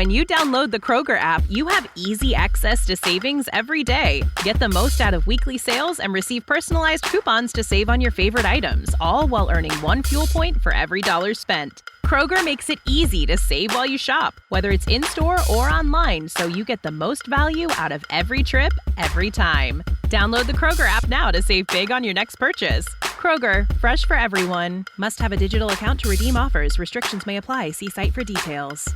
When you download the Kroger app, you have easy access to savings every day. Get the most out of weekly sales and receive personalized coupons to save on your favorite items, all while earning 1 fuel point for every $1 spent. Kroger makes it easy to save while you shop, whether it's in-store or online, so you get the most value out of every trip, every time. Download the Kroger app now to save big on your next purchase. Kroger, fresh for everyone. Must have a digital account to redeem offers. Restrictions may apply. See site for details.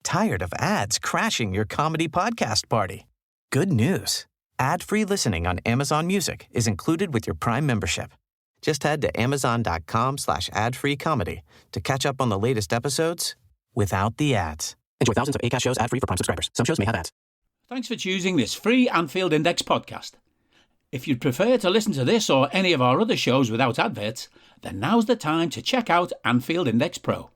Tired of ads crashing your comedy podcast party? Good news. Ad-free listening on Amazon Music is included with your Prime membership. Just head to amazon.com/ad-free comedy to catch up on the latest episodes without the ads. Enjoy thousands of Acast shows ad-free for Prime subscribers. Some shows may have ads. Thanks for choosing this free Anfield Index podcast. If you'd prefer to listen to this or any of our other shows without adverts, then now's the time to check out Anfield Index Pro.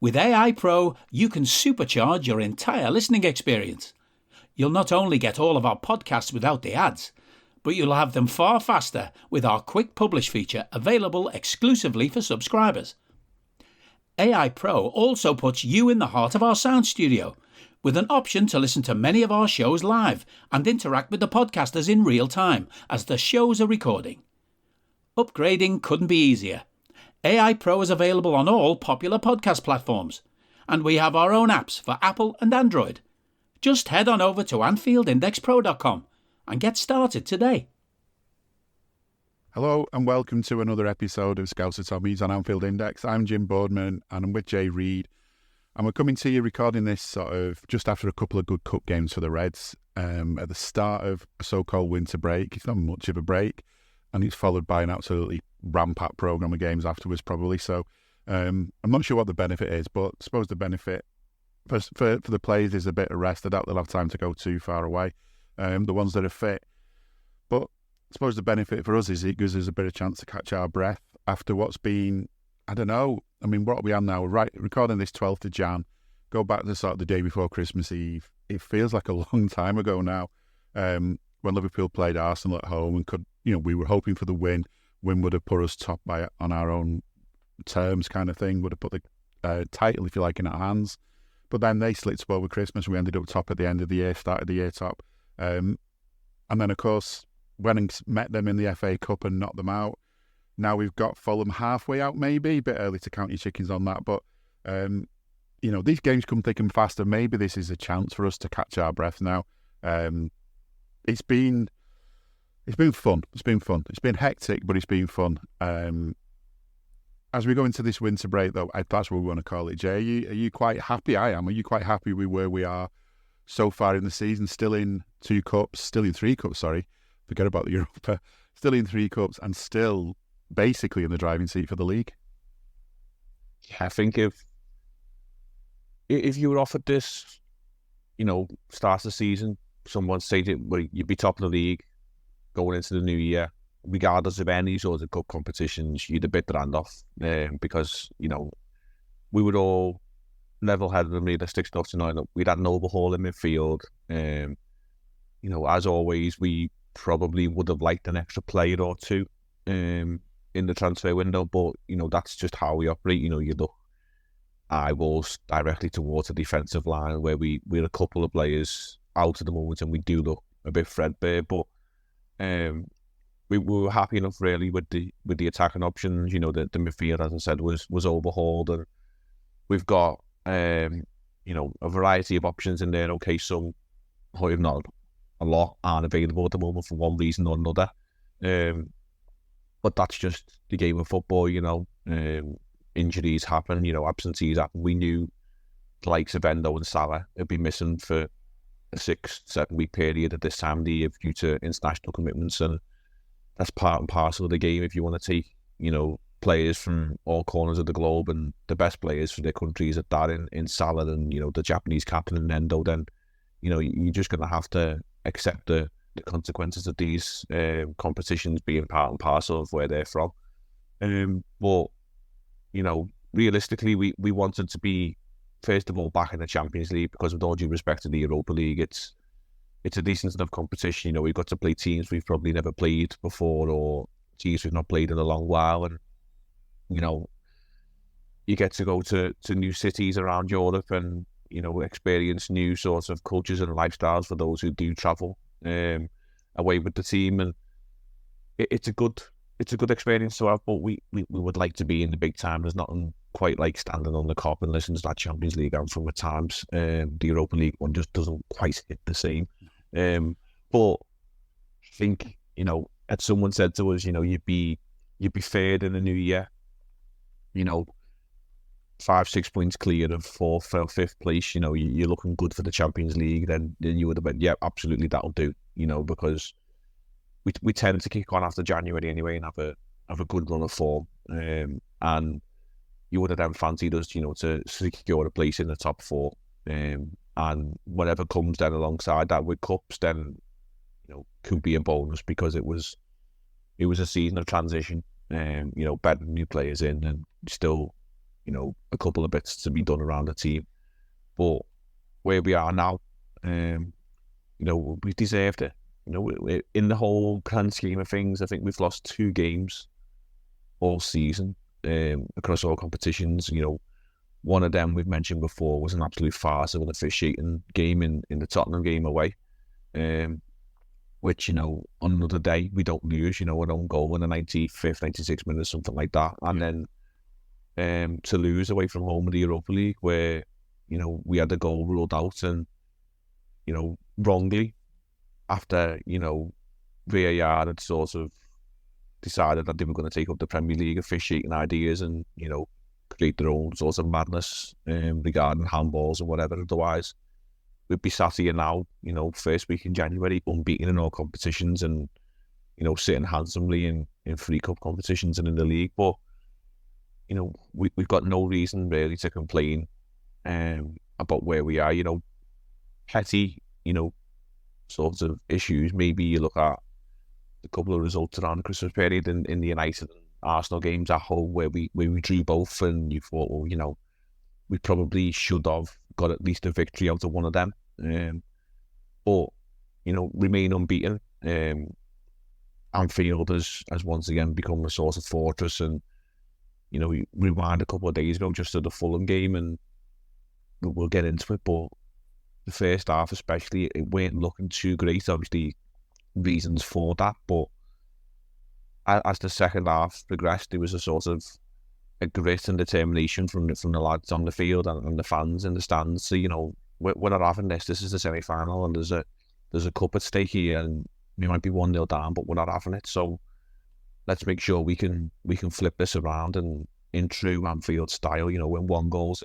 With AI Pro, you can supercharge your entire listening experience. You'll not only get all of our podcasts without the ads, but you'll have them far faster with our Quick Publish feature available exclusively for subscribers. AI Pro also puts you in the heart of our sound studio, with an option to listen to many of our shows live and interact with the podcasters in real time as the shows are recording. Upgrading couldn't be easier. AI Pro is available on all popular podcast platforms, and we have our own apps for Apple and Android. Just head on over to AnfieldIndexPro.com and get started today. Hello and welcome to another episode of Scouser Tommies on Anfield Index. I'm Jim Boardman and I'm with Reid. And we're coming to you recording this sort of just after a couple of good cup games for the Reds at the start of a so-called winter break. It's not much of a break, and it's followed by an absolutely rampant programme of games afterwards probably. So I'm not sure what the benefit is, but I suppose the benefit for the players is a bit of rest. I doubt they'll have time to go too far away, the ones that are fit. But I suppose the benefit for us is it gives us a bit of chance to catch our breath after what's been, I don't know, I mean, what are we on now? We're recording this 12th of Jan, go back to sort of the day before Christmas Eve. It feels like a long time ago now, when Liverpool played Arsenal at home and we were hoping for the win. Win would have put us top on our own terms kind of thing, would have put the title, if you like, in our hands. But then they slipped spoil with Christmas. We ended up top at the end of the year, started the year top. And then, of course, went and met them in the FA Cup and knocked them out. Now we've got Fulham halfway out, maybe. A bit early to count your chickens on that. But, these games come thick and fast, and maybe this is a chance for us to catch our breath now. It's been fun. It's been fun. It's been hectic, but it's been fun. As we go into this winter break, though, that's what we want to call it. Jay, are you quite happy? I am. Are you quite happy with where we are so far in the season? Still in 3 cups, sorry. Forget about the Europa. Still in 3 cups and still basically in the driving seat for the league. Yeah, I think if you were offered this, start of the season, someone said you'd be top of the league going into the new year, regardless of any sort of cup competitions, you'd have bit the hand off because, we would all level-headed and realistic stuff to know that we'd had an overhaul in midfield. As always, we probably would have liked an extra player or two in the transfer window, but, that's just how we operate. You look eyeballs directly towards the defensive line where we're a couple of players out at the moment and we do look a bit threadbare, but we were happy enough really with the attacking options. The midfield, as I said, was overhauled, and we've got a variety of options in there. Okay, some, if not a lot, aren't available at the moment for one reason or another. But that's just the game of football. Injuries happen. Absentees happen. We knew the likes of Endo and Salah had been missing for a 6-7 week period at this time of the year due to international commitments, and that's part and parcel of the game. If you want to take, players from all corners of the globe and the best players for their countries at that in Salah and, the Japanese captain and Endo, then, you're just going to have to accept the consequences of these competitions being part and parcel of where they're from. But, realistically, we wanted to be, first of all, back in the Champions League, because with all due respect to the Europa League, it's a decent enough competition. We've got to play teams we've probably never played before, or teams we've not played in a long while, and you get to go to new cities around Europe, and experience new sorts of cultures and lifestyles for those who do travel away with the team, and it's a good experience to have. But we would like to be in the big time. There's nothing quite like standing on the Kop and listening to that Champions League anthem at times. The Europa League one just doesn't quite hit the same. But I think, as someone said to us, you'd be third in the new year, 5-6 points clear of fourth or fifth place. You're looking good for the Champions League. Then you would have been, yeah, absolutely, that'll do. Because we tend to kick on after January anyway and have a good run of form. And you would have then fancied us, to secure a place in the top four. And whatever comes then alongside that with cups, then could be a bonus, because it was a season of transition. Better new players in, and still, a couple of bits to be done around the team. But where we are now, we deserved it. In the whole grand scheme of things, I think we've lost 2 games all season across all competitions. One of them we've mentioned before was an absolute farce of an officiating game in the Tottenham game away, which, on another day we don't lose, an own goal in the 95th, 96th minute, something like that. And then to lose away from home in the Europa League, where, we had the goal ruled out and, wrongly, after, VAR had sort of decided that they were going to take up the Premier League officiating ideas and, create their own sort of madness regarding handballs and whatever. Otherwise, we'd be sat here now, first week in January, unbeaten in all competitions and, sitting handsomely in free cup competitions and in the league. But, we've got no reason really to complain about where we are. Petty, sorts of issues. Maybe you look at a couple of results around the Christmas period in the United and Arsenal games at home where we drew both, and you thought, well, we probably should have got at least a victory out of one of them. But, remain unbeaten. Anfield has once again become a sort of fortress, and, we rewind a couple of days ago just to the Fulham game, and we'll get into it, but the first half especially, it weren't looking too great. Obviously, reasons for that, but as the second half progressed, there was a sort of a grit and determination from the lads on the field and the fans in the stands. So, we're not having this. This is the semi-final, and there's a cup at stake here, and we might be 1-0 down, but we're not having it. So let's make sure we can flip this around, and in true Anfield style, when one goal's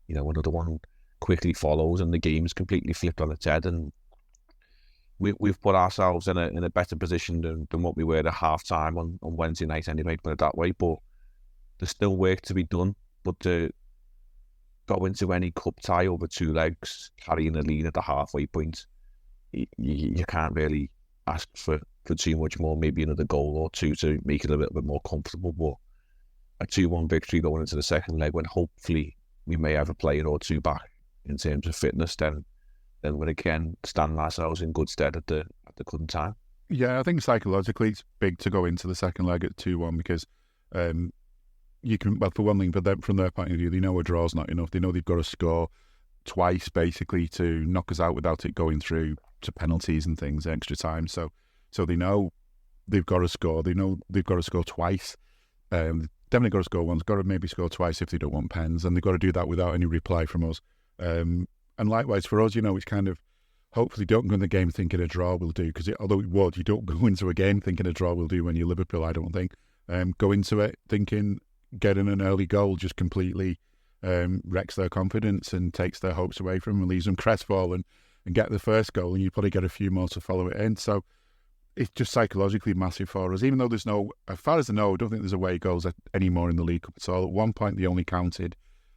in, another one quickly follows, and the game's completely flipped on its head, and we've put ourselves in a better position than what we were at half-time on Wednesday night anyway, put it that way. But there's still work to be done. But to go into any cup tie over 2 legs, carrying a lead at the halfway point, you can't really ask for too much more. Maybe another goal or 2 to make it a little bit more comfortable. But a 2-1 victory going into the second leg, when hopefully we may have a player or 2 back in terms of fitness, then we're again standing ourselves in good stead at the current time. Yeah, I think psychologically it's big to go into the second leg at 2-1 because you can, well, for one thing, from their point of view, they know a draw's not enough. They know they've got to score twice basically to knock us out without it going through to penalties and things, extra time. So they know they've got to score. They know they've got to score twice. Definitely got to score once. Got to maybe score twice if they don't want pens, and they've got to do that without any reply from us. And likewise for us, it's kind of, hopefully don't go in the game thinking a draw will do, because although it would, you don't go into a game thinking a draw will do when you're Liverpool, I don't think. Go into it thinking getting an early goal just completely wrecks their confidence and takes their hopes away from them and leaves them crestfallen, and get the first goal and you probably get a few more to follow it in. So it's just psychologically massive for us, even though there's no, as far as I know, I don't think there's away goals anymore in the League Cup at all. At one point they only counted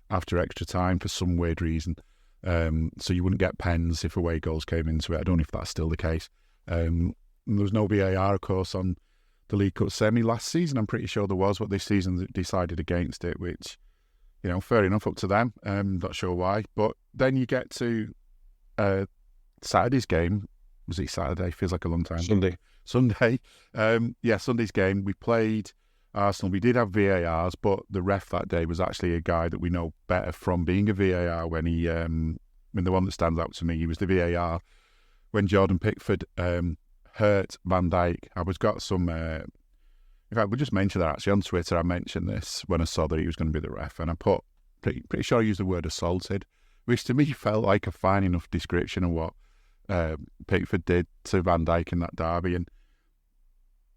after extra time for some weird reason. So you wouldn't get pens if away goals came into it. I don't know if that's still the case. There was no VAR, of course, on the League Cup semi last season. I'm pretty sure there was, but this season they decided against it, which, fair enough, up to them. Not sure why. But then you get to Saturday's game. Was it Saturday? Feels like a long time. Sunday. Sunday's game. We played Arsenal, we did have VARs, but the ref that day was actually a guy that we know better from being a VAR when he, the one that stands out to me, he was the VAR when Jordan Pickford hurt Van Dijk. I was got some, in fact, we'll just mention that actually on Twitter. I mentioned this when I saw that he was going to be the ref, and I put, pretty sure I used the word assaulted, which to me felt like a fine enough description of what Pickford did to Van Dijk in that derby. And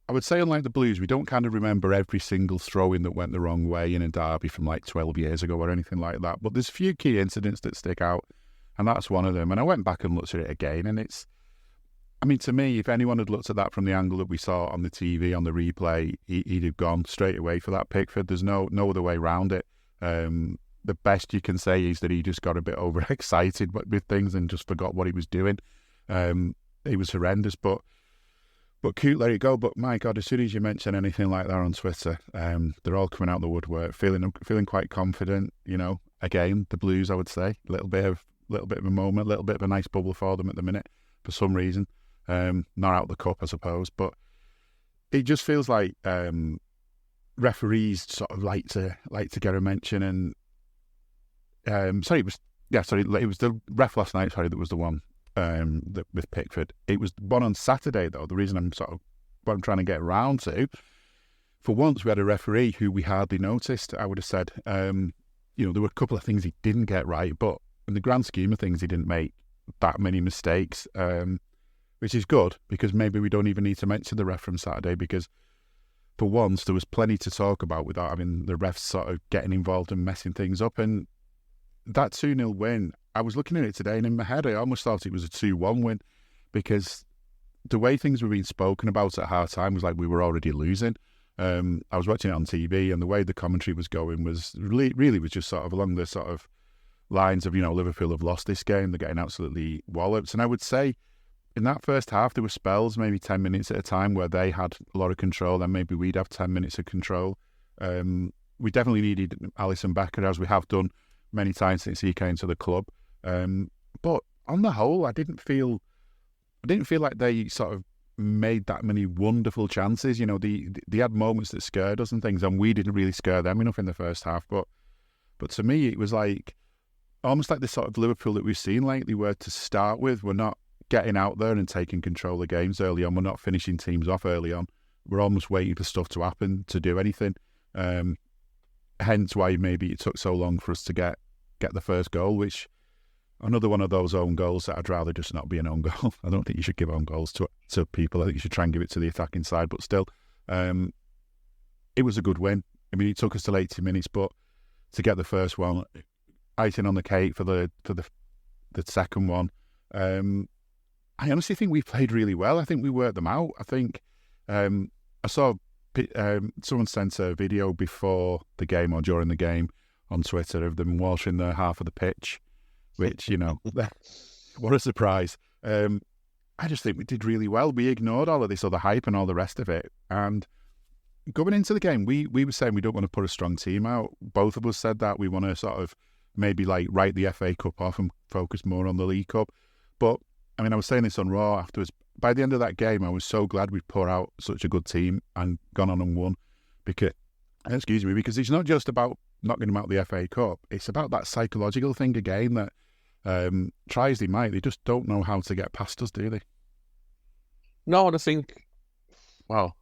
I would say, unlike the Blues, we don't kind of remember every single throw-in that went the wrong way in a derby from like 12 years ago or anything like that. But there's a few key incidents that stick out, and that's one of them. And I went back and looked at it again, and it's, I mean, to me, if anyone had looked at that from the angle that we saw on the TV, on the replay, he'd have gone straight away for that Pickford. There's no other way around it. The best you can say is that he just got a bit overexcited with things and just forgot what he was doing. It was horrendous, but cool, let it go. But my God, as soon as you mention anything like that on Twitter, they're all coming out the woodwork, feeling quite confident. You know, again, the Blues, I would say, a little bit of a moment, a little bit of a nice bubble for them at the minute for some reason. Not out the cup, I suppose, but it just feels like referees sort of like to get a mention. And it was the ref last night. Sorry, that was the one. With Pickford. It was one on Saturday, though. The reason what I'm trying to get around to, for once we had a referee who we hardly noticed, I would have said. There were a couple of things he didn't get right, but in the grand scheme of things, he didn't make that many mistakes, which is good, because maybe we don't even need to mention the ref from Saturday, because for once there was plenty to talk about without having the refs sort of getting involved and messing things up. And that 2-0 win, I was looking at it today, and in my head I almost thought it was a 2-1 win, because the way things were being spoken about at half-time was like we were already losing. I was watching it on TV, and the way the commentary was going was really was just sort of along the sort of lines of, Liverpool have lost this game, they're getting absolutely walloped. And I would say in that first half there were spells, maybe 10 minutes at a time, where they had a lot of control, and maybe we'd have 10 minutes of control. We definitely needed Alisson Becker, as we have done many times since he came to the club. But on the whole, I didn't feel like they sort of made that many wonderful chances. They had moments that scared us and things, and we didn't really scare them enough in the first half. But to me, it was like almost like the sort of Liverpool that we've seen lately, where to start with, we're not getting out there and taking control of games early on. We're not finishing teams off early on. We're almost waiting for stuff to happen to do anything. Hence why maybe it took so long for us to get the first goal, which another one of those own goals that I'd rather just not be an own goal. I don't think you should give own goals to people. I think you should try and give it to the attacking side. But still, it was a good win. I mean, it took us till 80 minutes, but to get the first one, icing on the cake for the second one. I honestly think we played really well. I think we worked them out. I think I saw someone sent a video before the game or during the game on Twitter of them washing their half of the pitch, which, what a surprise. I just think we did really well. We ignored all of this other hype and all the rest of it. And going into the game, we were saying we don't want to put a strong team out. Both of us said that. We want to sort of maybe like write the FA Cup off and focus more on the League Cup. But, I mean, I was saying this on Raw afterwards. By the end of that game, I was so glad we'd put out such a good team and gone on and won. Because it's not just about knocking them out of the FA Cup. It's about that psychological thing again that try as they might, they just don't know how to get past us, do they? No, I think, well,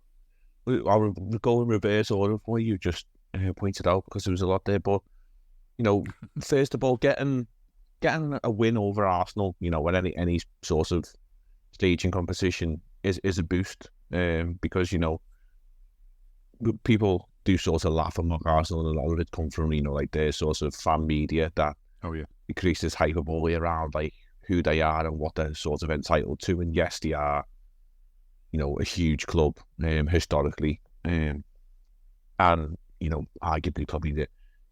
I'll go in reverse order of what you just pointed out, because there was a lot there. But, first of all, getting a win over Arsenal, at any sort of stage in competition is a boost, because, people do sort of laugh and mock Arsenal, and a lot of it come from, like their sort of fan media that increases hyperbole around like who they are and what they're sort of entitled to. And yes, they are, a huge club historically, and arguably probably the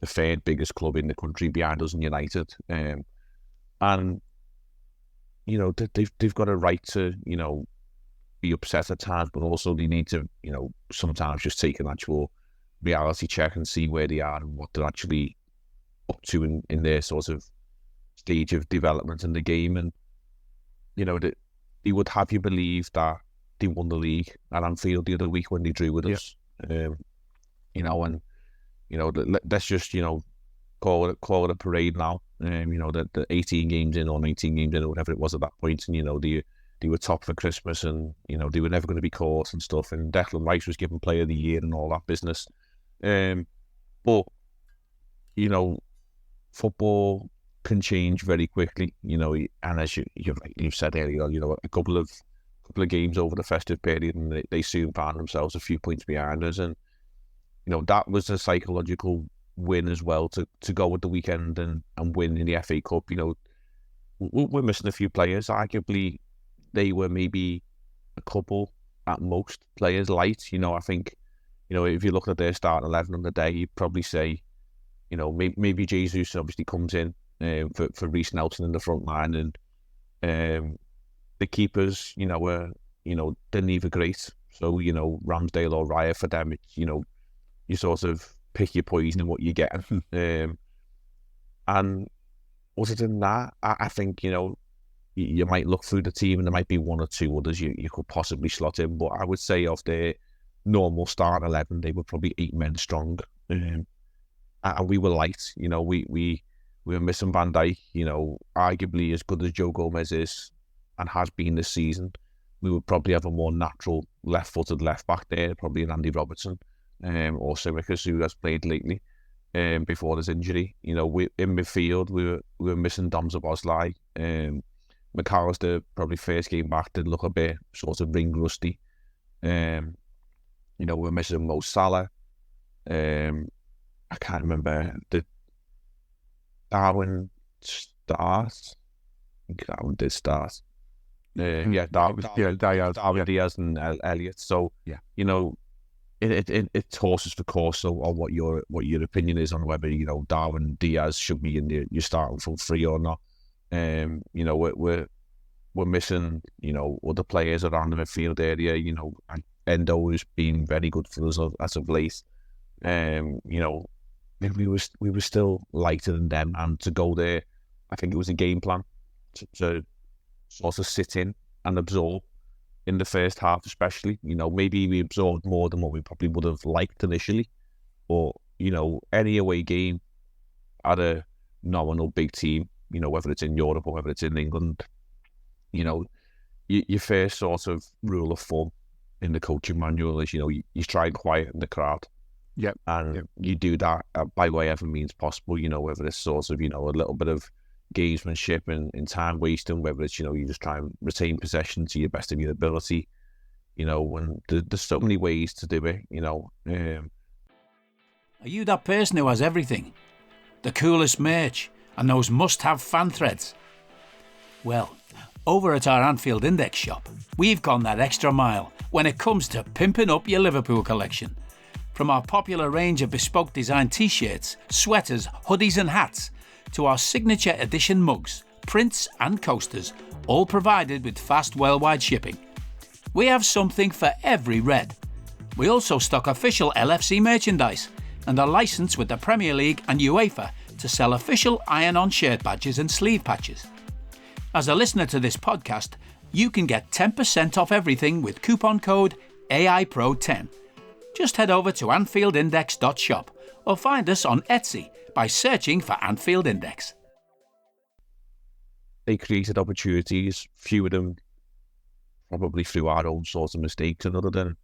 third biggest club in the country behind us in United, and they've got a right to be upset at times, but also they need to sometimes just take an actual reality check and see where they are and what they're actually up to in their sort of stage of development in the game. And they would have you believe that they won the league at Anfield the other week when they drew with us. and let's just call it a parade now. The 18 games in or 19 games in or whatever it was at that point, and they were top for Christmas, and they were never going to be caught and stuff. And Declan Rice was given Player of the Year and all that business. But football can change very quickly, and as you've said earlier, a couple of games over the festive period, and they soon found themselves a few points behind us, and that was a psychological win as well to go at the weekend and win in the FA Cup. We're missing a few players. Arguably, they were maybe a couple at most players light. I think if you look at their starting 11 on the day, you'd probably say maybe Jesus obviously comes in for Reece Nelson in the front line, and the keepers didn't even great. So Ramsdale or Raya, for them, it's you sort of pick your poison and what you're getting. And other than that, I think you might look through the team and there might be one or two others you could possibly slot in, but I would say of their normal start 11, they were probably 8 men strong, and we were light. We were missing Van Dijk. Arguably as good as Joe Gomez is and has been this season, we would probably have a more natural left-footed left back there, probably an Andy Robertson or Simicas, who has played lately before his injury. In midfield we were missing Dom Szoboszlai. McAllister, probably first game back, did look a bit sort of ring rusty. We're missing Mo Salah. I can't remember. Did Darwin start? I think Darwin did start. Darwin Diaz and Elliott. So it's horses for course. So on what your opinion is on whether Darwin Diaz should be in your starting front three or not. We're missing other players around the midfield area. And Endo has been very good for us as of late. We were still lighter than them, and to go there, I think it was a game plan to sort of sit in and absorb in the first half, especially. Maybe we absorbed more than what we probably would have liked initially, but any away game at a nominal big team, whether it's in Europe or whether it's in England, your first sort of rule of thumb in the coaching manual is you try and quieten the crowd. Yep. And you do that by whatever means possible, whether it's sort of, a little bit of gamesmanship and time wasting, whether it's, you just try and retain possession to your best of your ability, when there's so many ways to do it, Are you that person who has everything? The coolest merch and those must-have fan threads? Well, over at our Anfield Index shop, we've gone that extra mile when it comes to pimping up your Liverpool collection. From our popular range of bespoke design t-shirts, sweaters, hoodies and hats, to our signature edition mugs, prints and coasters, all provided with fast worldwide shipping. We have something for every red. We also stock official LFC merchandise and are licensed with the Premier League and UEFA to sell official iron-on shirt badges and sleeve patches. As a listener to this podcast, you can get 10% off everything with coupon code AIPRO10. Just head over to AnfieldIndex.shop or find us on Etsy by searching for Anfield Index. They created opportunities, few of them probably through our own sorts of mistakes, and other than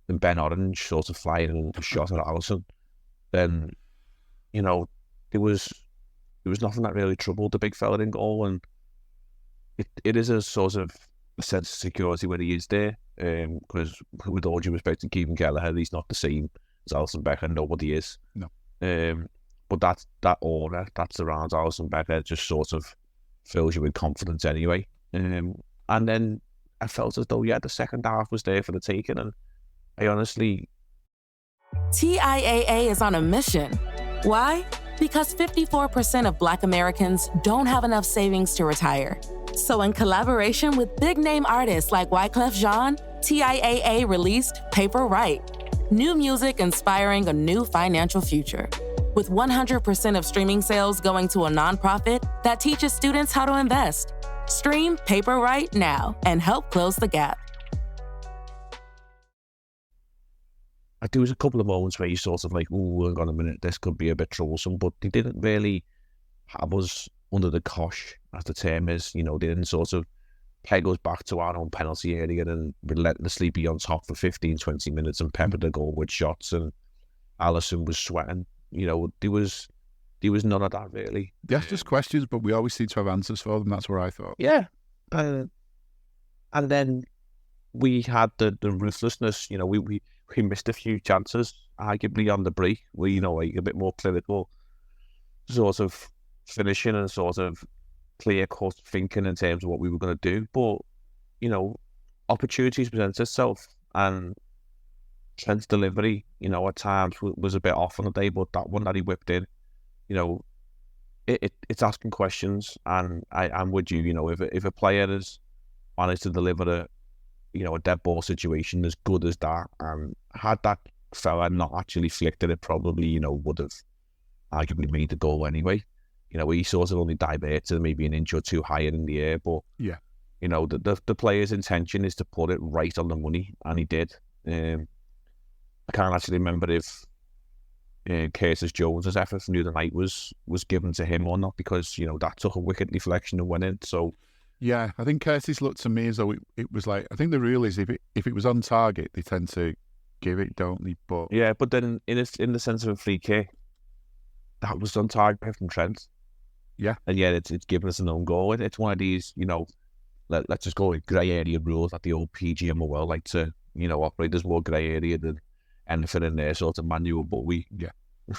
Ben Orange sort of firing a shot at Alisson, then, there was nothing that really troubled the big fella in goal, and it is a sort of a sense of security when he is there, because with all due respect to Kevin Kelleher, he's not the same as Alisson Becker. Nobody is. No. But that aura that surrounds Alisson Becker just sort of fills you with confidence anyway. And then I felt as though, the second half was there for the taking, and I honestly... TIAA is on a mission. Why? Because 54% of Black Americans don't have enough savings to retire. So in collaboration with big-name artists like Wyclef Jean, TIAA released Paper Right, new music inspiring a new financial future. With 100% of streaming sales going to a nonprofit that teaches students how to invest. Stream Paper Right now and help close the gap. there was a couple of moments where you sort of like, oh, hang on a minute, this could be a bit troublesome, but they didn't really have us under the cosh, as the term is. They didn't sort of peg us back to our own penalty area and relentlessly be on top for 15, 20 minutes and pepper the goal with shots, and Alisson was sweating. There was none of that, really. They asked us questions, but we always seem to have answers for them. That's what I thought. Yeah. And then we had the ruthlessness. We missed a few chances, arguably on the break. We, like a bit more clinical sort of finishing and sort of clear-cut thinking in terms of what we were going to do. But, opportunities present itself, and Trent's delivery, at times was a bit off on the day, but that one that he whipped in, it's asking questions. And I'm with you, if a player has managed to deliver a dead ball situation as good as that, and had that fella not actually flicked it, probably, would have arguably made the goal anyway. He sort of only diverted maybe an inch or two higher in the air, but yeah, the player's intention is to put it right on the money, and he did. I can't actually remember if Curtis Jones's effort from the other night was given to him or not, because that took a wicked deflection and went in. So yeah, I think Curtis looked to me as though it was like, I think the rule is if it was on target, they tend to give it, don't they? But yeah, but then in the sense of a free kick, that was on target from Trent. Yeah, and yet it's given us an own goal. It's one of these, let's just go with grey area rules that the old PGM will like to, operate. There's more grey area than anything in there sort of manual, but we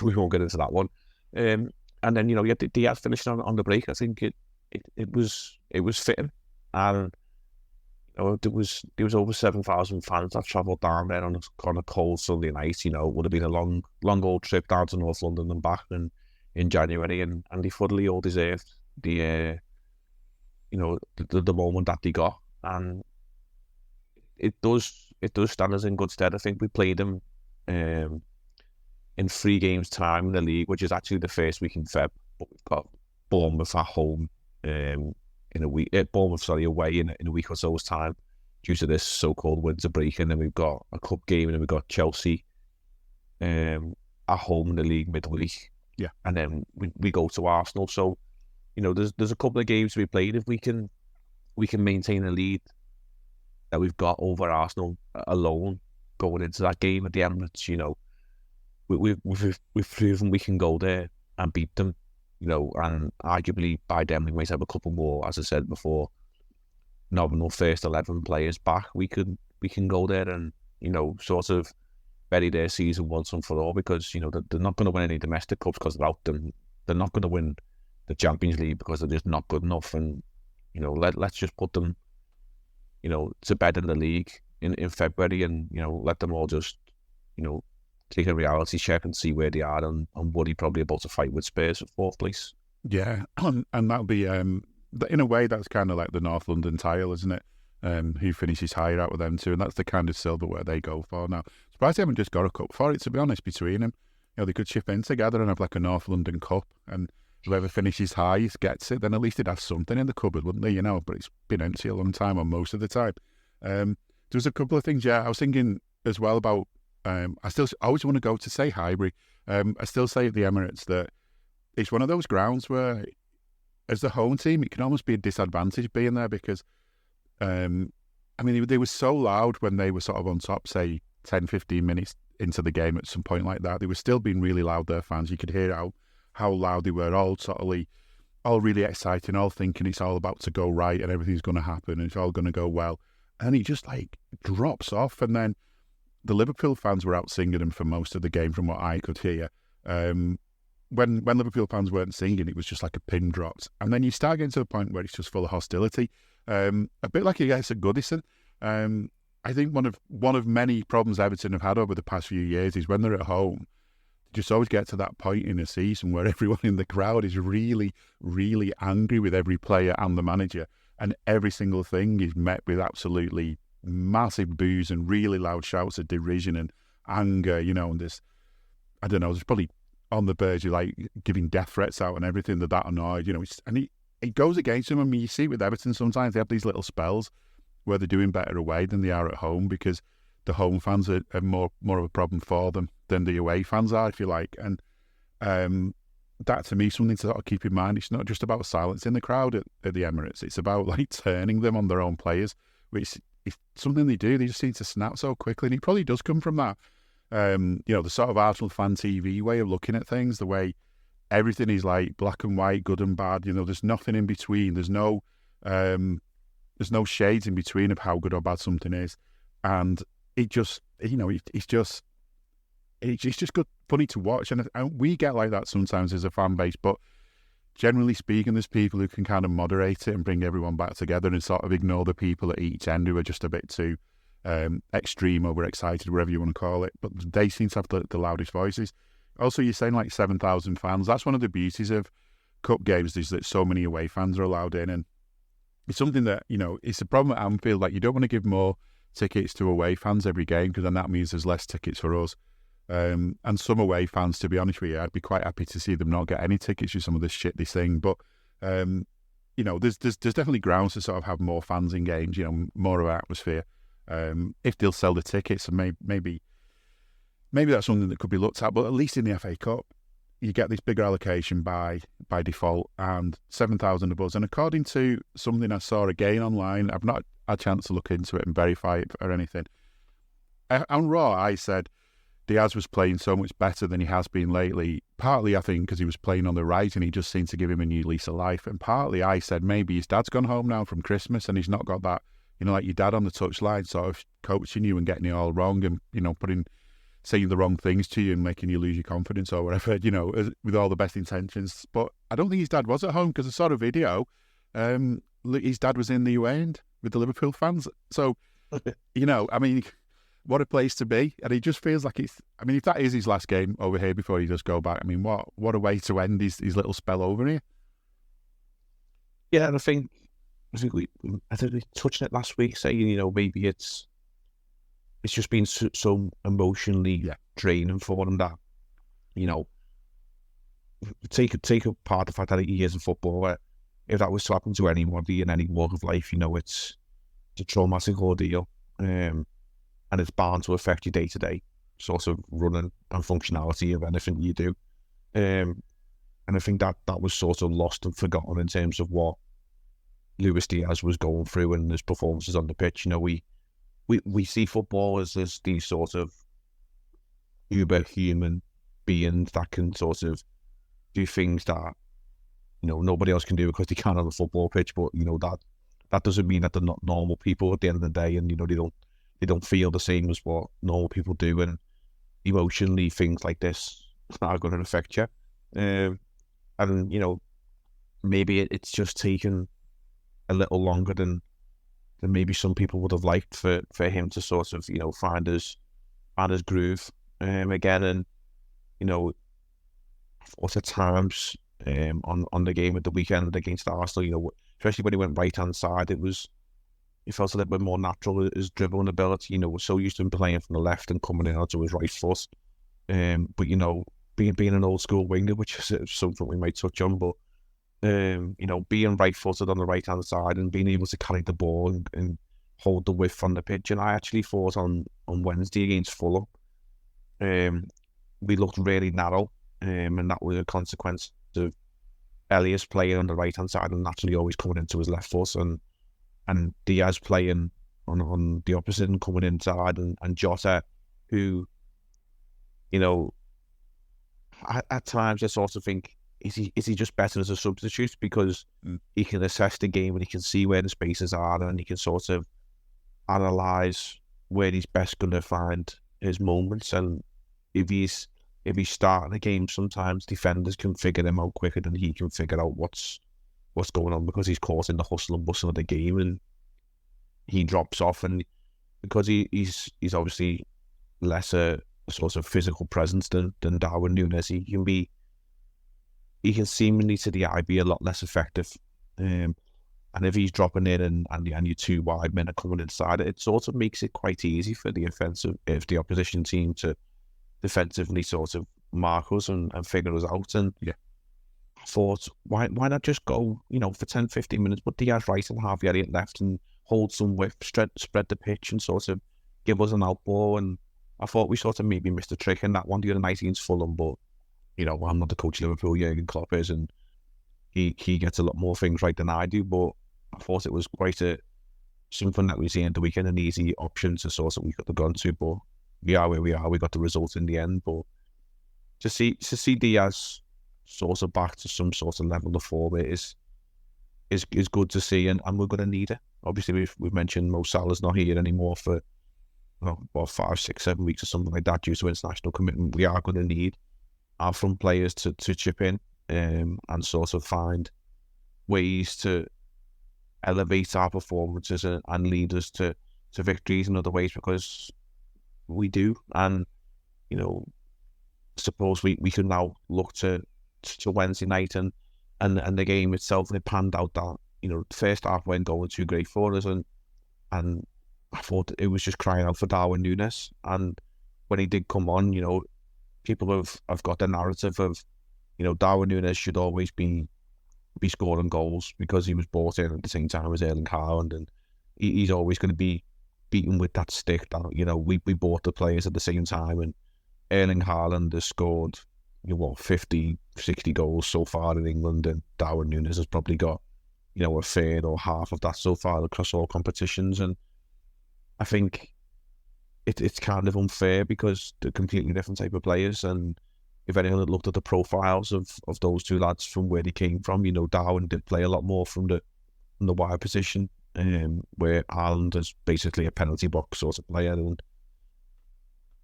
won't get into that one. And then you had Diaz finishing on the break. I think it was fitting, and there was over 7,000 fans that travelled down there on a cold Sunday night. It would have been a long old trip down to North London and back in January, and they fully all deserved the moment that they got, and it does stand us in good stead. I think we played them in 3 games time in the league, which is actually the first week in Feb, but we've got Bournemouth at home in a week. Bournemouth, away in a week or so's time due to this so-called winter break, and then we've got a cup game, and then we've got Chelsea at home in the league midweek. Yeah, and then we go to Arsenal. So, there's a couple of games to be played. If we can maintain a lead that we've got over Arsenal alone going into that game at the Emirates, we've proven we can go there and beat them. And arguably by then we might have a couple more, as I said before, nominal first 11 players back. We can go there and sort of bury their season once and for all, because they're not going to win any domestic cups because they're out them. They're not going to win the Champions League because they're just not good enough. And let's just put them to bed in the league in February, and let them all just take a reality check and see where they are, and worry probably about to fight with Spurs for 4th place. Yeah, and that'll be in a way that's kind of like the North London tile, isn't it? Who finishes higher out with them too, and that's the kind of silverware they go for now. Surprised they haven't just got a cup for it, to be honest, between them. They could chip in together and have like a North London Cup, and whoever finishes highest gets it. Then at least they'd have something in the cupboard, wouldn't they? But it's been empty a long time, or most of the time. There was a couple of things, I was thinking as well about, I always want to go to, say, Highbury. I still say at the Emirates that it's one of those grounds where, as the home team, it can almost be a disadvantage being there, because they were so loud when they were sort of on top, say 10, 15 minutes into the game at some point like that. They were still being really loud, their fans. You could hear how loud they were, all really exciting, all thinking it's all about to go right and everything's going to happen and it's all going to go well. And it just drops off. And then the Liverpool fans were out singing them for most of the game, from what I could hear. When Liverpool fans weren't singing, it was just like a pin dropped. And then you start getting to the point where it's just full of hostility. A bit like against at Goodison. I think one of many problems Everton have had over the past few years is when they're at home, they just always get to that point in a season where everyone in the crowd is really, really angry with every player and the manager, and every single thing is met with absolutely massive boos and really loud shouts of derision and anger, and there's probably on the verge of giving death threats out and everything. They're that annoyed, and it goes against them. I mean, you see it with Everton sometimes. They have these little spells where they're doing better away than they are at home, because the home fans are more of a problem for them than the away fans are, if you like. And that to me is something to sort of keep in mind. It's not just about silencing the crowd at the Emirates. It's about like turning them on their own players, which is something they do. They just seem to snap so quickly, and it probably does come from that. The sort of Arsenal fan TV way of looking at things, the way everything is like black and white, good and bad. There's nothing in between. There's no shades in between of how good or bad something is, and it just, it's just good, funny to watch, and we get like that sometimes as a fan base. But generally speaking, there's people who can kind of moderate it and bring everyone back together and sort of ignore the people at each end who are just a bit too extreme, overexcited, whatever you want to call it. But they seem to have the loudest voices. Also, you're saying like 7,000 fans. That's one of the beauties of cup games, is that so many away fans are allowed in, and it's something that, it's a problem at Anfield. Like, you don't want to give more tickets to away fans every game, because then that means there's less tickets for us. And some away fans, to be honest with you, I'd be quite happy to see them not get any tickets with some of this shit they sing. But there's definitely grounds to sort of have more fans in games, more of an atmosphere. If they'll sell the tickets, and maybe that's something that could be looked at. But at least in the FA Cup, you get this bigger allocation by default, and 7,000 of us. And according to something I saw again online, I've not had a chance to look into it and verify it or anything. On Raw, I said Diaz was playing so much better than he has been lately. Partly, I think, because he was playing on the right and he just seemed to give him a new lease of life. And partly, I said maybe his dad's gone home now from Christmas and he's not got that, like your dad on the touchline sort of coaching you and getting it all wrong and, saying the wrong things to you and making you lose your confidence or whatever, with all the best intentions. But I don't think his dad was at home, because I saw a video. His dad was in the away end with the Liverpool fans. So, what a place to be. And it just feels like if that is his last game over here before he does go back, what a way to end his little spell over here. Yeah, and I think we touched on it last week, saying, maybe it's just been so emotionally draining for him that, take apart the fact that he is a footballer. If that was to happen to anybody in any walk of life, it's a traumatic ordeal, and it's bound to affect your day-to-day sort of running and functionality of anything you do. And I think that was sort of lost and forgotten in terms of what Luis Diaz was going through and his performances on the pitch. We see footballers as these sort of uber-human beings that can sort of do things that, nobody else can do because they can on the football pitch. But, that doesn't mean that they're not normal people at the end of the day, and, they don't feel the same as what normal people do. And emotionally, things like this are going to affect you. And, maybe it's just taken a little longer than maybe some people would have liked for him to sort of, find his groove again. And, at times on the game at the weekend against Arsenal, especially when he went right-hand side, it felt a little bit more natural, his dribbling ability. We're so used to him playing from the left and coming in onto his right foot. But, being an old-school winger, which is something we might touch on, but being right-footed on the right-hand side and being able to carry the ball and hold the width on the pitch. And I actually thought on Wednesday against Fulham, we looked really narrow, and that was a consequence of Elias playing on the right-hand side and naturally always coming into his left foot, and Diaz playing on the opposite and coming inside, and Jota, who, at times I sort of think, is he just better as a substitute because he can assess the game and he can see where the spaces are and he can sort of analyse where he's best going to find his moments. And if he's starting a game, sometimes defenders can figure him out quicker than he can figure out what's going on, because he's caught in the hustle and bustle of the game and he drops off. And because he's obviously less a sort of physical presence than Darwin Núñez, he can seemingly to the eye be a lot less effective. And if he's dropping in and your two wide men are coming inside, it sort of makes it quite easy for the the opposition team to defensively sort of mark us and figure us out. And I thought, why not just go, for 10, 15 minutes, put Diaz right and Harvey Elliott left and hold some width, spread the pitch and sort of give us an outball, and I thought we sort of maybe missed a trick in that one the other night against Fulham, but, you know, I'm not the coach of Liverpool, Jurgen Klopp is, and he gets a lot more things right than I do, but I thought it was quite something that we see at the weekend, an easy option to sort of we could have gone to, but we are where we are. We got the result in the end, but to see Diaz sort of back to some sort of level of form is good to see, and we're going to need it. Obviously, we've mentioned Mo Salah's not here anymore for about 5, 6, 7 weeks or something like that due to international commitment. We are going to need our front players to chip in and sort of find ways to elevate our performances and lead us to victories in other ways, because we do. And, you know, suppose we can now look to Wednesday night and the game itself, and it panned out that, you know, the first half went going too great for us, and I thought it was just crying out for Darwin Núñez. And when he did come on, you know, people have got the narrative of, you know, Darwin Núñez should always be scoring goals because he was brought in at the same time as Erling Haaland, and he's always going to be beaten with that stick that, you know, we bought the players at the same time, and Erling Haaland has scored, you know, 50, 60 goals so far in England, and Darwin Núñez has probably got, you know, a third or half of that so far across all competitions. And I think it's kind of unfair because they're completely different type of players, and if anyone had looked at the profiles of those two lads from where they came from, you know, Darwin did play a lot more from the wide position, where Haaland is basically a penalty box sort of player, and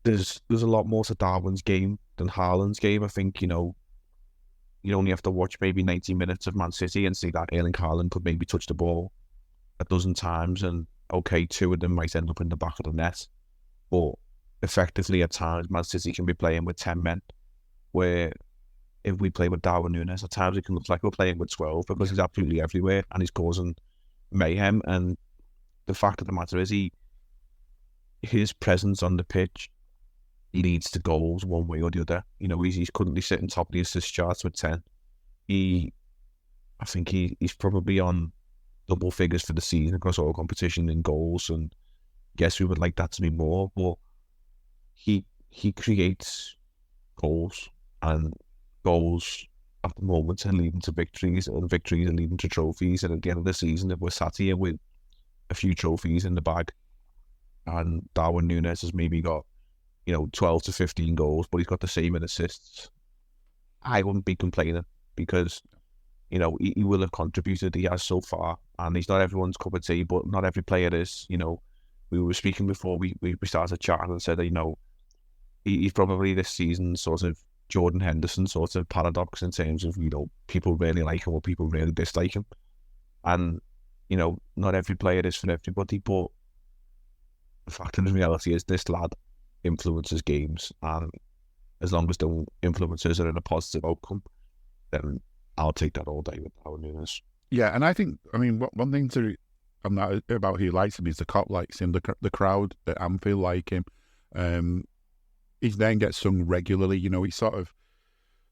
there's a lot more to Darwin's game than Haaland's game. I think, you know, you only have to watch maybe 90 minutes of Man City and see that Erling Haaland could maybe touch the ball a dozen times, and okay, 2 of them might end up in the back of the net, but effectively at times Man City can be playing with 10 men, where if we play with Darwin Núñez, at times it can look like we're playing with 12 because he's absolutely everywhere and he's causing mayhem. And the fact of the matter is, his presence on the pitch leads to goals one way or the other. You know, he's currently sitting top of the assist charts with 10. I think he's probably on double figures for the season across all competition in goals, and yes, we would like that to be more, but he creates goals, and goals at the moment are leading to victories, and victories are leading to trophies. And at the end of the season, if we're sat here with a few trophies in the bag, and Darwin Núñez has maybe got, you know, 12 to 15 goals, but he's got the same in assists, I wouldn't be complaining, because, you know, he will have contributed. He has so far, and he's not everyone's cup of tea, but not every player is. You know, we were speaking before we started chatting and said that, you know, he's probably this season's sort of Jordan Henderson sort of paradox in terms of, you know, people really like him or people really dislike him. And, you know, not every player is for everybody, but the fact of the reality is this lad influences games, and as long as the influences are in a positive outcome, then I'll take that all day with Darwin Núñez. Yeah, and I think, I mean, one thing on that about who likes him is the Kop likes him, the crowd at Anfield like him. His name gets sung regularly. You know,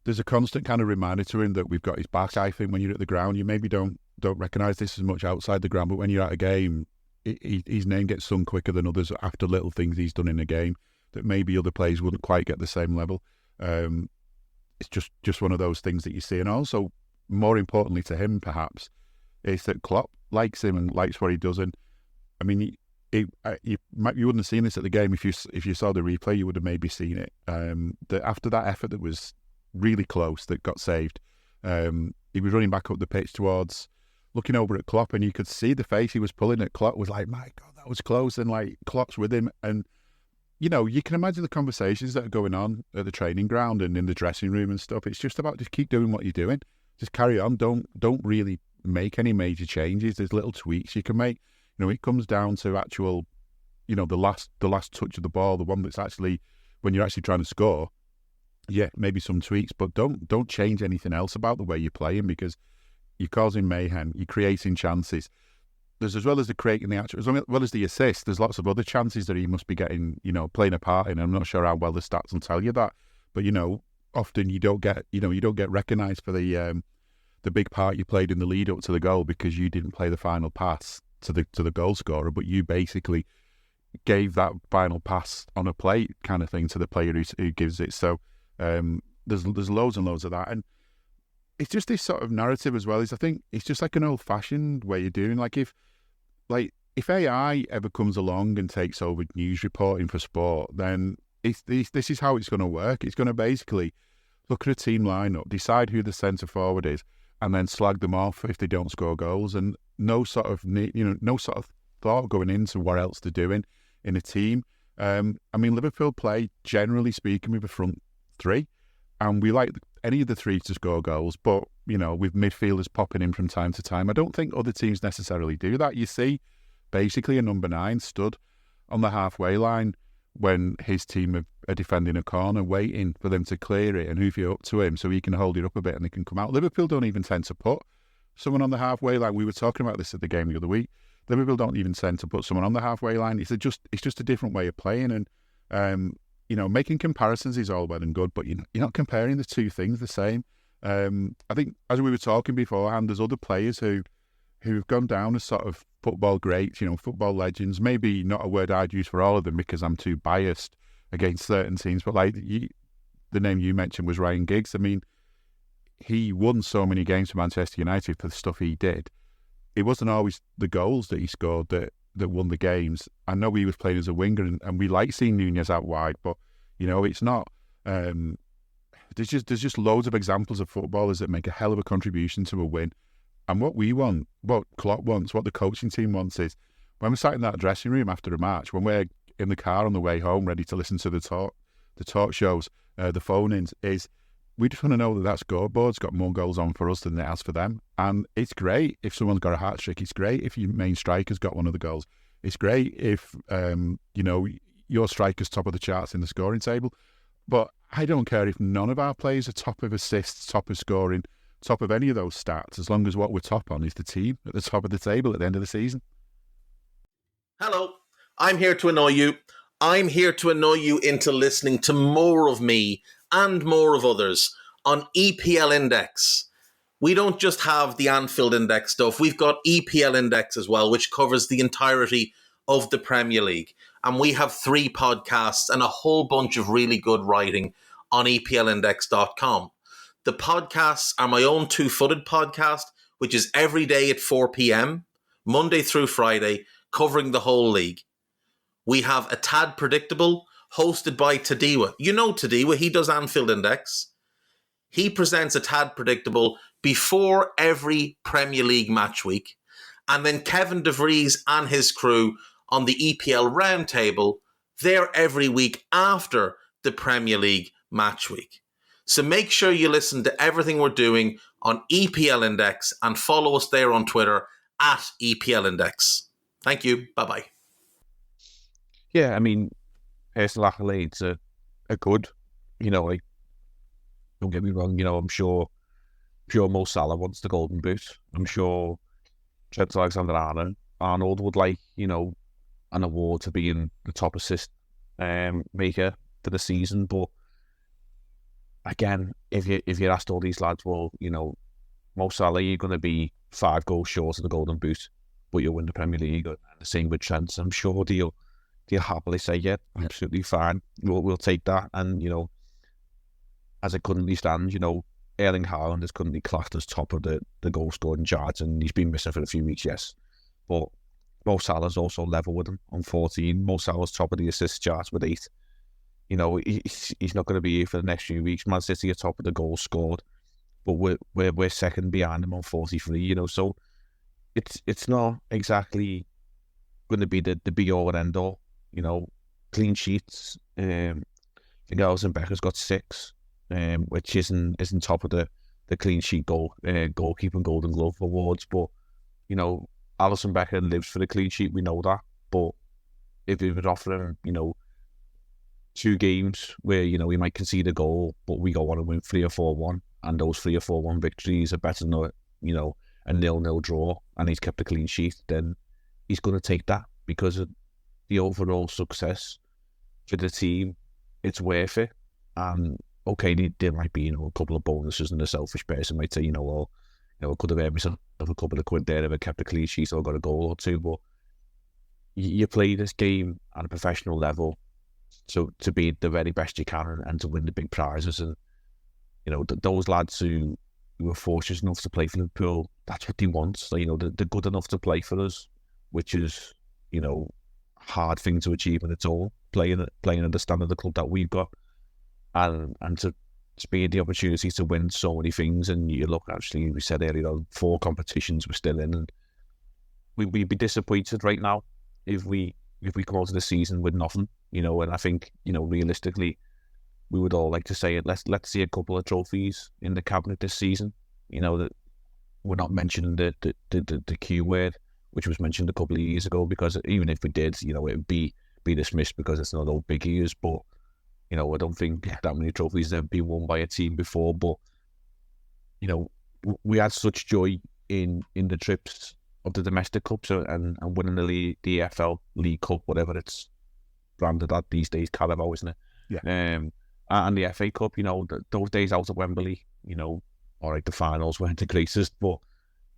there's a constant kind of reminder to him that we've got his back. I think when you're at the ground, you maybe don't recognise this as much outside the ground, but when you're at a game, his name gets sung quicker than others after little things he's done in a game that maybe other players wouldn't quite get the same level. It's just one of those things that you see. And also, more importantly to him, perhaps, is that Klopp likes him and likes what he does. And I mean, you wouldn't have seen this at the game. If you saw the replay, you would have maybe seen it. That after that effort that was really close, that got saved, he was running back up the pitch towards, looking over at Klopp, and you could see the face he was pulling at Klopp was like, my God, that was close. And like, Klopp's with him. And, you know, you can imagine the conversations that are going on at the training ground and in the dressing room and stuff. It's just about just keep doing what you're doing. Just carry on. Don't really make any major changes. There's little tweaks you can make. You know, it comes down to actual, you know, the last touch of the ball, the one that's actually, when you're actually trying to score, yeah, maybe some tweaks, but don't change anything else about the way you're playing, because you're causing mayhem, you're creating chances. There's, as well as the creating the actual, as well as the assist, there's lots of other chances that he must be getting, you know, playing a part in. I'm not sure how well the stats will tell you that, but, you know, often you don't get recognised for the big part you played in the lead up to the goal because you didn't play the final pass to the goal scorer, but you basically gave that final pass on a plate kind of thing to the player who gives it. So there's loads and loads of that. And it's just this sort of narrative as well. I think it's just like an old-fashioned way of doing. If AI ever comes along and takes over news reporting for sport, then this is how it's going to work. It's going to basically look at a team lineup, decide who the centre forward is, and then slag them off if they don't score goals, and no sort of thought going into what else they're doing in a team. Liverpool play, generally speaking, with a front three, and we like any of the three to score goals, but with midfielders popping in from time to time. I don't think other teams necessarily do that. You see basically a number 9 stood on the halfway line when his team are defending a corner, waiting for them to clear it and hoof it up to him so he can hold it up a bit and they can come out. Liverpool don't even tend to put someone on the halfway line. We were talking about this at the game the other week. Liverpool don't even tend to put someone on the halfway line. It's just a different way of playing, and making comparisons is all well and good, but you're not comparing the two things the same. I think, as we were talking beforehand, there's other players who've gone down as sort of football greats, football legends. Maybe not a word I'd use for all of them because I'm too biased against certain teams, but the name you mentioned was Ryan Giggs. He won so many games for Manchester United for the stuff he did. It wasn't always the goals that he scored that won the games. I know he was playing as a winger, and we like seeing Nunez out wide, but it's not. There's just loads of examples of footballers that make a hell of a contribution to a win. And what we want, what Klopp wants, what the coaching team wants is when we're sat in that dressing room after a match, when we're in the car on the way home, ready to listen to the talk shows, the phone-ins, is we just want to know that scoreboard's got more goals on for us than it has for them. And it's great if someone's got a hat-trick. It's great if your main striker's got one of the goals. It's great if, your striker's top of the charts in the scoring table. But I don't care if none of our players are top of assists, top of scoring, top of any of those stats, as long as what we're top on is the team at the top of the table at the end of the season. Hello, I'm here to annoy you. I'm here to annoy you into listening to more of me and more of others on EPL Index. We don't just have the Anfield Index stuff. We've got EPL Index as well, which covers the entirety of the Premier League. And we have 3 podcasts and a whole bunch of really good writing on EPLindex.com. The podcasts are my own two-footed podcast, which is every day at 4 p.m, Monday through Friday, covering the whole league. We have A Tad Predictable, hosted by Tadiwa. You know Tadiwa, he does Anfield Index. He presents A Tad Predictable before every Premier League match week. And then Kevin De Vries and his crew on the EPL Roundtable, they're every week after the Premier League match week. So make sure you listen to everything we're doing on EPL Index and follow us there on Twitter at EPL Index. Thank you. Bye-bye. Yeah, personal accolades are good. Don't get me wrong, I'm sure Mo Salah wants the Golden Boot. I'm sure Trent Alexander-Arnold would like, an award to being the top assist maker for the season. But again, if you asked all these lads, well, Mo Salah, you're going to be 5 goals short of the Golden Boot, but you'll win the Premier League. And the same with Trent. I'm sure they'll happily say, yeah, absolutely fine. We'll take that. And, as it currently stands, Erling Haaland is currently classed as top of the goal scoring charts, and he's been missing for a few weeks, yes. But Mo Salah's also level with him on 14. Mo Salah's top of the assist charts with 8. He's not going to be here for the next few weeks. Man City are top of the goals scored, but we're second behind him on 43. So it's not exactly going to be the be all and end all. Clean sheets. I think Alisson Becker's got 6, which isn't top of the clean sheet goalkeeper and Golden Glove awards. But Alisson Becker lives for the clean sheet. We know that. But if we would offer him, 2 games where, we might concede a goal, but we go on and win 3 or 4-1, and those 3 or 4-1 victories are better than, a 0-0 draw, and he's kept a clean sheet, then he's going to take that because of the overall success for the team. It's worth it. And okay, there might be, a couple of bonuses, and the selfish person might say, I could have earned myself a couple of quid there if I kept a clean sheet or got a goal or 2, but you play this game at a professional level, so to be the very best you can and to win the big prizes. And those lads who were fortunate enough to play for Liverpool, that's what they want. So they're good enough to play for us, which is a hard thing to achieve on its own. Playing at the standard of the club that we've got, and to be the opportunity to win so many things. And you look, actually, we said earlier, 4 competitions we're still in, and we'd be disappointed right now if we come out of the season with nothing, and I think, realistically, we would all like to say it. Let's see a couple of trophies in the cabinet this season. That we're not mentioning the Q word, which was mentioned a couple of years ago, because even if we did, it would be dismissed because it's not all big ears. But I don't think that many trophies have been won by a team before. But we had such joy in the trips of the domestic cups and winning the EFL League Cup, whatever it's branded at these days, Carabao, isn't it? Yeah. And the FA Cup, those days out at Wembley, all right, the finals weren't the greatest, but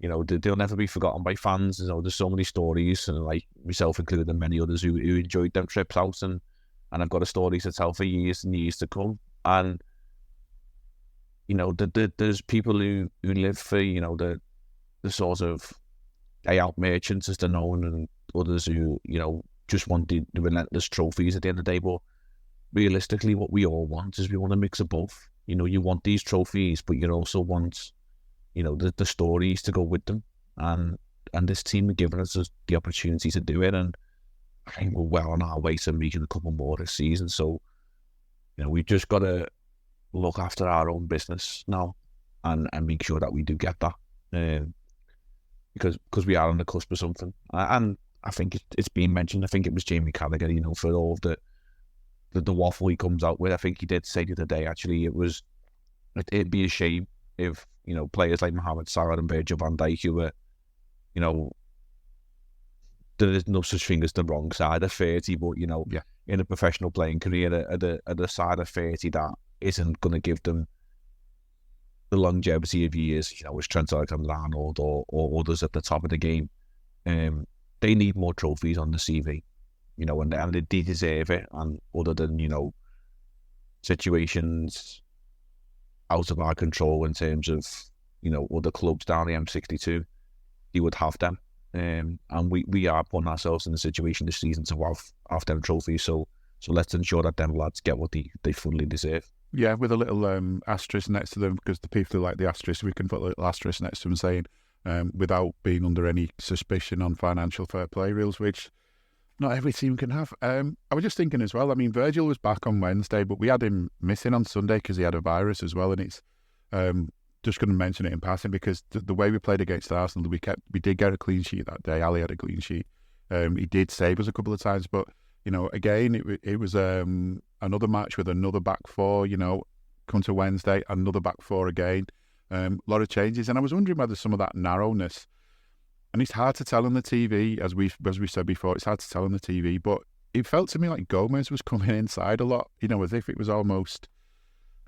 they'll never be forgotten by fans. There's so many stories, and like myself included, and many others who enjoyed them trips out, and I've got a story to tell for years and years to come. And there's people who live for the sort of day out merchants, as they're known, and others who just want the relentless trophies at the end of the day. But realistically, what we all want is we want a mix of both. You want these trophies, but you also want the stories to go with them, and this team have given us the opportunity to do it, and I think we're well on our way to making a couple more this season. So we've just got to look after our own business now and make sure that we do get that, because we are on the cusp of something. And I think it's been mentioned. I think it was Jamie Carragher, for all of the waffle he comes out with. I think he did say the other day, actually, it'd be a shame if players like Mohamed Salah and Virgil van Dijk, who were there is no such thing as the wrong side of 30, but in a professional playing career at the side of 30 that isn't going to give them the longevity of years, as Trent Alexander-Arnold or others at the top of the game. They need more trophies on the CV, and they deserve it. And other than situations out of our control in terms of other clubs down the M62, he would have them. And we are putting ourselves in a situation this season to have them trophies. So let's ensure that them lads get what they fully deserve. Yeah, with a little asterisk next to them, because the people who like the asterisk, we can put a little asterisk next to them saying, without being under any suspicion on financial fair play rules, which not every team can have. I was just thinking as well, I mean, Virgil was back on Wednesday, but we had him missing on Sunday because he had a virus as well, and it's just going to mention it in passing because the way we played against Arsenal, we did get a clean sheet that day. Ali had a clean sheet. He did save us a couple of times, but again, it was another match with another back four. Come to Wednesday, another back four again. A lot of changes, and I was wondering whether some of that narrowness, and it's hard to tell on the TV, as we said before, it's hard to tell on the TV, but it felt to me like Gomez was coming inside a lot. As if it was almost,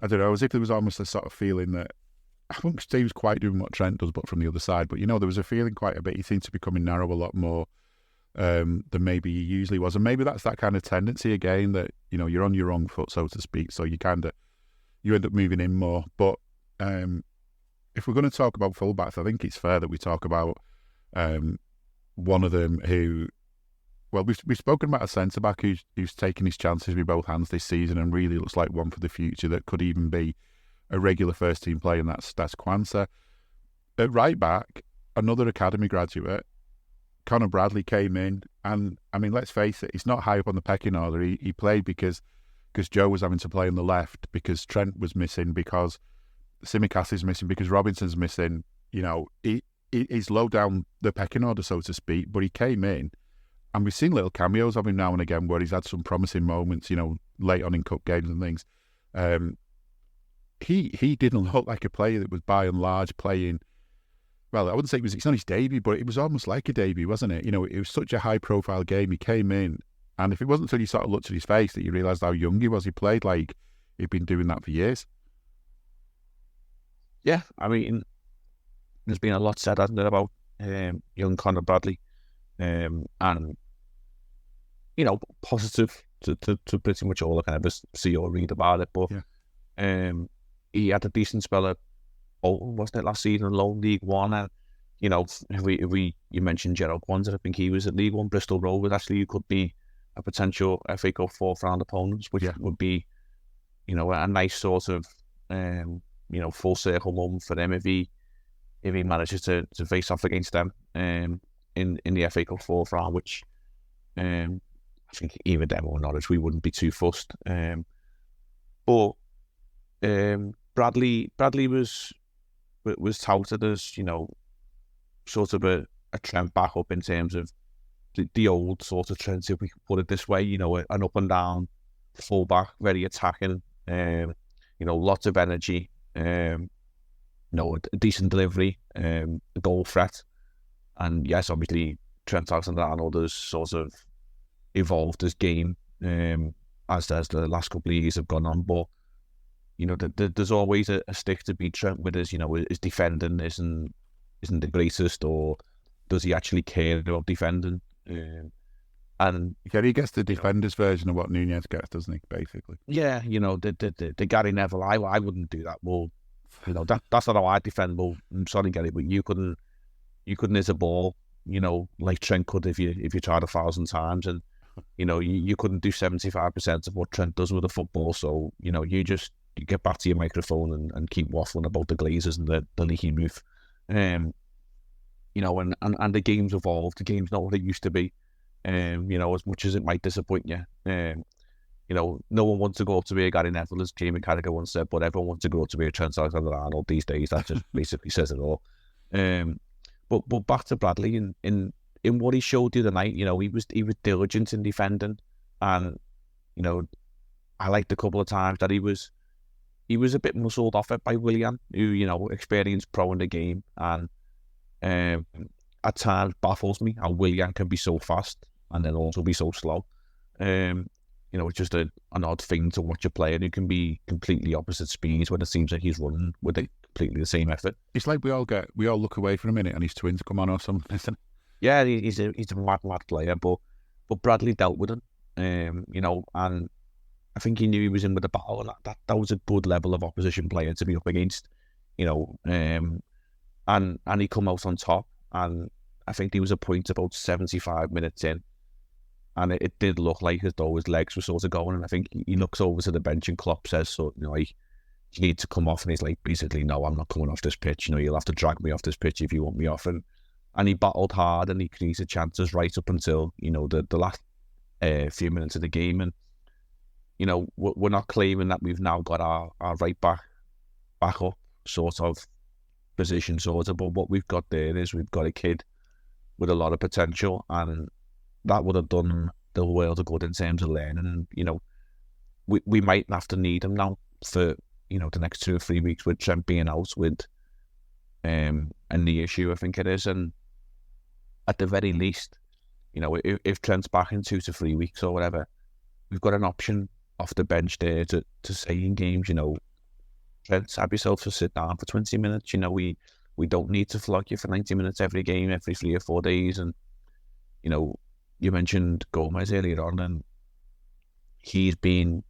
I don't know, as if there was almost a sort of feeling that I think Steve's quite doing what Trent does, but from the other side. But there was a feeling quite a bit. He seemed to be becoming narrow a lot more than maybe he usually was, and maybe that's that kind of tendency again that you're on your wrong foot, so to speak. So you end up moving in more. But if we're going to talk about fullbacks, I think it's fair that we talk about one of them who, well, we've spoken about a centre back who's taken his chances with both hands this season and really looks like one for the future that could even be a regular first team player, and that's Quansah. At right back, another academy graduate, Conor Bradley, came in, and I mean, let's face it, he's not high up on the pecking order. He played because Joe was having to play on the left, because Trent was missing, because Tsimikas is missing, because Robinson's missing. He's low down the pecking order, so to speak, but he came in, and we've seen little cameos of him now and again where he's had some promising moments, late on in cup games and things. He didn't look like a player that was by and large playing, well, I wouldn't say it's not his debut, but it was almost like a debut, wasn't it? It was such a high-profile game. He came in, and if it wasn't until you sort of looked at his face that you realised how young he was, he played like he'd been doing that for years. Yeah, I mean, there's been a lot said, hasn't there, about young Conor Bradley, and positive to pretty much all I can ever see or read about it. But he had a decent spell at Bolton, wasn't it, last season in low League One? And you mentioned Gerald Kwanzaa, I think he was at League One. Bristol Rovers actually could be a potential FA Cup fourth round opponents, which would be, a nice sort of full circle moment for them if he manages to face off against them in the FA Cup fourth round, which I think either them or Norwich, we wouldn't be too fussed. But Bradley was touted as, sort of a trend back up in terms of the old sort of trends, if we can put it this way, an up and down fullback, very attacking, lots of energy, a decent delivery, a goal threat. And yes, obviously Trent Alexander-Arnold has sort of evolved his game as the last couple of years have gone on. But there's always a stick to beat Trent with his defending isn't the greatest, or does he actually care about defending? And he gets the defender's version of what Nunez gets, doesn't he? Basically, the Gary Neville. I wouldn't do that. Well, that's not how I defend. Well, I'm sorry, Gary, but you couldn't hit a ball, like Trent could if you tried 1,000 times, and you couldn't do 75% of what Trent does with a football. So you get back to your microphone and keep waffling about the Glazers and the leaky roof. And the game's evolved. The game's not what it used to be. As much as it might disappoint you. No one wants to go up to be a Gary Neville, as Jamie Carragher once said, but everyone wants to go up to be a Trent Alexander-Arnold these days. That just basically says it all. But back to Bradley in what he showed the other night. He was diligent in defending, and I liked a couple of times that he was a bit muscled off it by Willian, who experienced pro in the game, and at times baffles me how Willian can be so fast and then also be so slow. It's just an odd thing to watch a player who can be completely opposite speeds when it seems like he's running with completely the same effort. It's like we all look away for a minute and his twins come on or something, isn't it? Yeah, he's a mad player, but Bradley dealt with him, and I think he knew he was in with the battle, and that was a good level of opposition player to be up against, and he come out on top, and I think there was a point about 75 minutes in, and it did look like as though his legs were sort of going, and I think he looks over to the bench and Klopp says, so, you need to come off, and he's like, basically, no, I'm not coming off this pitch, you'll have to drag me off this pitch if you want me off, and he battled hard, and he created chances right up until, the last few minutes of the game, and, we're not claiming that we've now got our right back up sort of position, but what we've got there is we've got a kid with a lot of potential, and that would have done the world of good in terms of learning. And we might have to need him now for the next 2 or 3 weeks with Trent being out with a knee issue, I think it is, and at the very least, if Trent's back in 2 to 3 weeks or whatever, we've got an option off the bench there to say in games, Trent, have yourself to sit down for 20 minutes. We don't need to flog you for 90 minutes every game, every 3 or 4 days. And, you mentioned Gomez earlier on, and he's been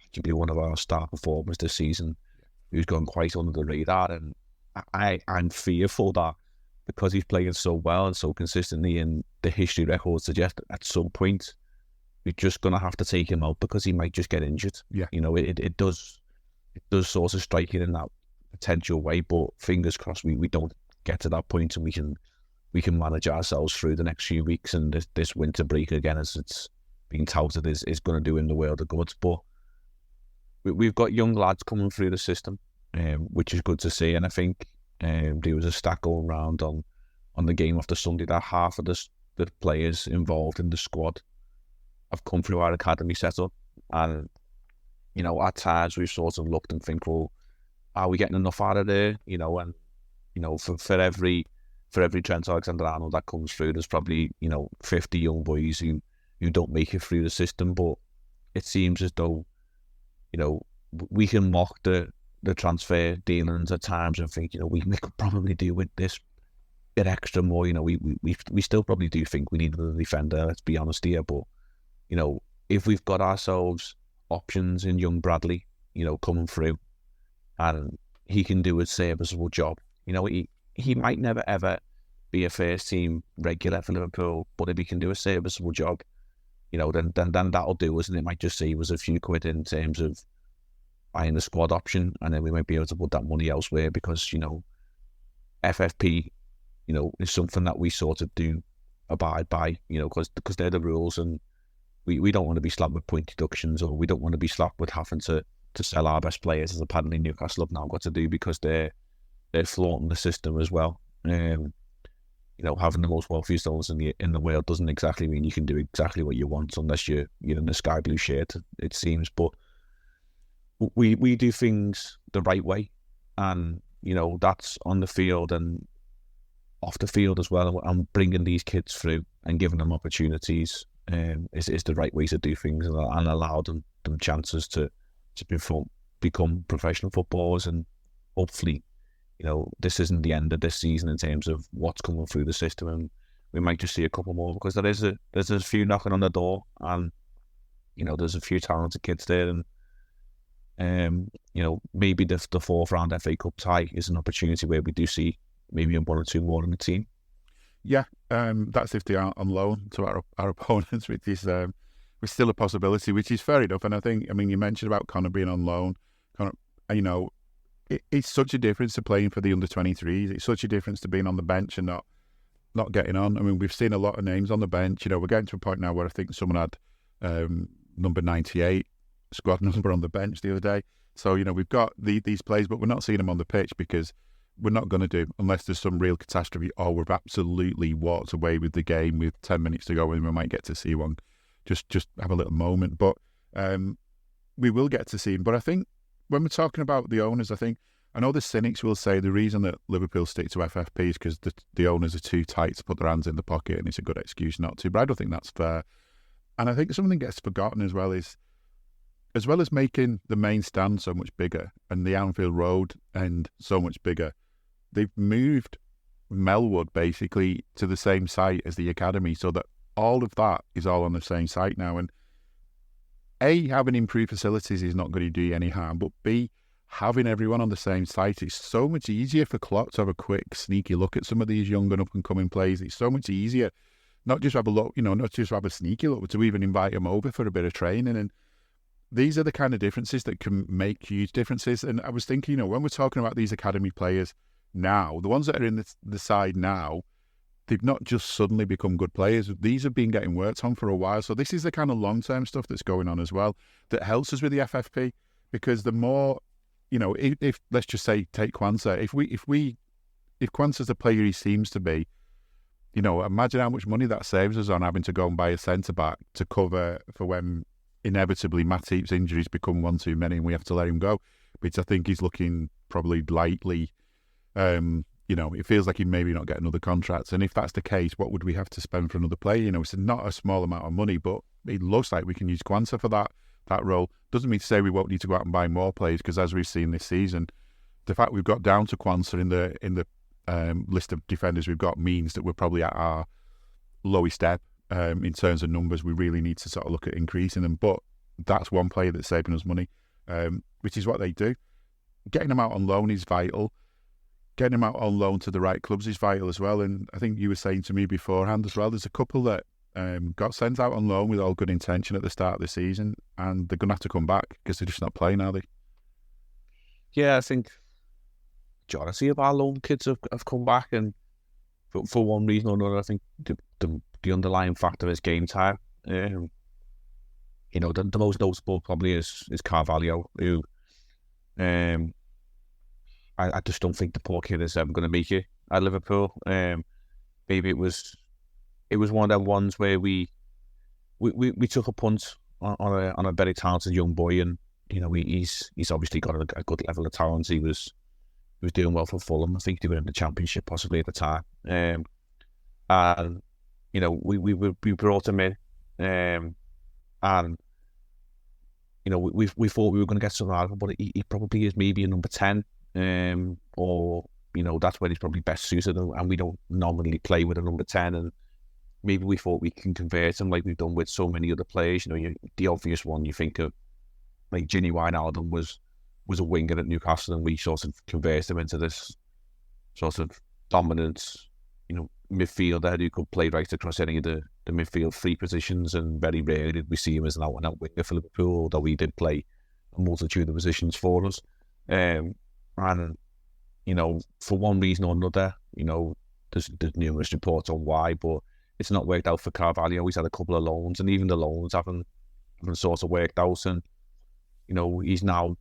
arguably one of our star performers this season, who's gone quite under the radar. And I'm fearful that because he's playing so well and so consistently, and the history records suggest at some point we're just going to have to take him out because he might just get injured. Yeah. It does sort of strike it in that potential way, but fingers crossed we don't get to that point, and we can manage ourselves through the next few weeks, and this winter break, again, as it's being touted, is going to do in the world of good. But we've got young lads coming through the system, which is good to see. And I think there was a stat going around on the game after Sunday that half of the players involved in the squad have come through our academy setup. And at times we've sort of looked and think, well, are we getting enough out of there? And for every Trent Alexander-Arnold that comes through, there's probably 50 young boys who don't make it through the system. But it seems as though we can mock the transfer dealings at times and think we could probably do with this bit extra more. We still probably do think we need another defender. Let's be honest here, but if we've got ourselves options in young Bradley, coming through, and he can do a serviceable job. He might never ever be a first team regular for Liverpool, but if he can do a serviceable job, then that'll do us, and it might just save us a few quid in terms of buying the squad option, and then we might be able to put that money elsewhere because FFP, is something that we sort of do abide by, because they're the rules, and we don't want to be slapped with point deductions, or we don't want to be slapped with having to sell our best players, as apparently Newcastle have now got to do because they're flaunting the system as well. Having the most wealthiest owners in the world doesn't exactly mean you can do exactly what you want unless you're in the sky blue shirt, it seems. But we do things the right way, and that's on the field and off the field as well. And bringing these kids through and giving them opportunities is the right way to do things, and allow them chances to become professional footballers. And hopefully, this isn't the end of this season in terms of what's coming through the system, and we might just see a couple more, because there's a few knocking on the door, and there's a few talented kids there, and maybe the 4th round FA Cup tie is an opportunity where we do see maybe one or two more in the team. Yeah, that's if they aren't on loan to our opponents, which is still a possibility, which is fair enough. And I mean, you mentioned about Connor being on loan. Connor, it's such a difference to playing for the under-23s. It's such a difference to being on the bench and not getting on. I mean, we've seen a lot of names on the bench. We're getting to a point now where I think someone had number 98 squad number on the bench the other day. So, we've got these players, but we're not seeing them on the pitch because we're not going to do, unless there's some real catastrophe, or we've absolutely walked away with the game with 10 minutes to go, and we might get to see one. Just have a little moment. But we will get to see him. But I think when we're talking about the owners, I know the cynics will say the reason that Liverpool stick to FFP is because the owners are too tight to put their hands in the pocket, and it's a good excuse not to. But I don't think that's fair. And I think something gets forgotten as well as making the main stand so much bigger and the Anfield Road end so much bigger, they've moved Melwood basically to the same site as the academy, so that all of that is all on the same site now. And A, having improved facilities is not going to do you any harm, but B, having everyone on the same site, it's so much easier for Klopp to have a quick, sneaky look at some of these young and up-and-coming players. It's so much easier, not just have a look, not just have a sneaky look, but to even invite them over for a bit of training. And these are the kind of differences that can make huge differences. And I was thinking, when we're talking about these academy players now, the ones that are in the side now, they've not just suddenly become good players. These have been getting worked on for a while. So this is the kind of long-term stuff that's going on as well that helps us with the FFP, because the more, if let's just say take Kwanzaa, if Kwanzaa's the player he seems to be, imagine how much money that saves us on having to go and buy a centre-back to cover for when inevitably Matip's injuries become one too many and we have to let him go, which I think he's looking probably lightly. It feels like he maybe not get another contract. And if that's the case, what would we have to spend for another player? It's not a small amount of money, but it looks like we can use Kwanzaa for that role. Doesn't mean to say we won't need to go out and buy more players, because as we've seen this season, the fact we've got down to Kwanzaa in the list of defenders we've got means that we're probably at our lowest ebb in terms of numbers. We really need to sort of look at increasing them. But that's one player that's saving us money, which is what they do. Getting them out on loan is vital. Getting them out on loan to the right clubs is vital as well. And I think you were saying to me beforehand as well, there's a couple that got sent out on loan with all good intention at the start of the season, and they're going to have to come back because they're just not playing, are they? Yeah, I think majority of our loan kids have come back, and for one reason or another, I think the underlying factor is game time. The most notable probably is Carvalho, who I just don't think the poor kid is ever going to make it at Liverpool. Maybe it was one of them ones where we took a punt on a very talented young boy, and he's obviously got a good level of talent. He was doing well for Fulham. I think they were in the Championship possibly at the time. And we brought him in, and we thought we were going to get something out of him, but he probably is maybe a number 10, or that's where he's probably best suited, and we don't normally play with a number 10, and maybe we thought we can convert him like we've done with so many other players. You know, the obvious one you think of, like Ginny Wijnaldum was a winger at Newcastle, and we sort of converted him into this sort of dominant, you know, midfielder who could play right across any of the midfield three positions, and very rarely did we see him as an out-and-out winger for Liverpool, although he did play a multitude of positions for us. And, you know, for one reason or another, you know, there's numerous reports on why, but it's not worked out for Carvalho. He's had a couple of loans, and even the loans haven't sort of worked out, and, you know, he's now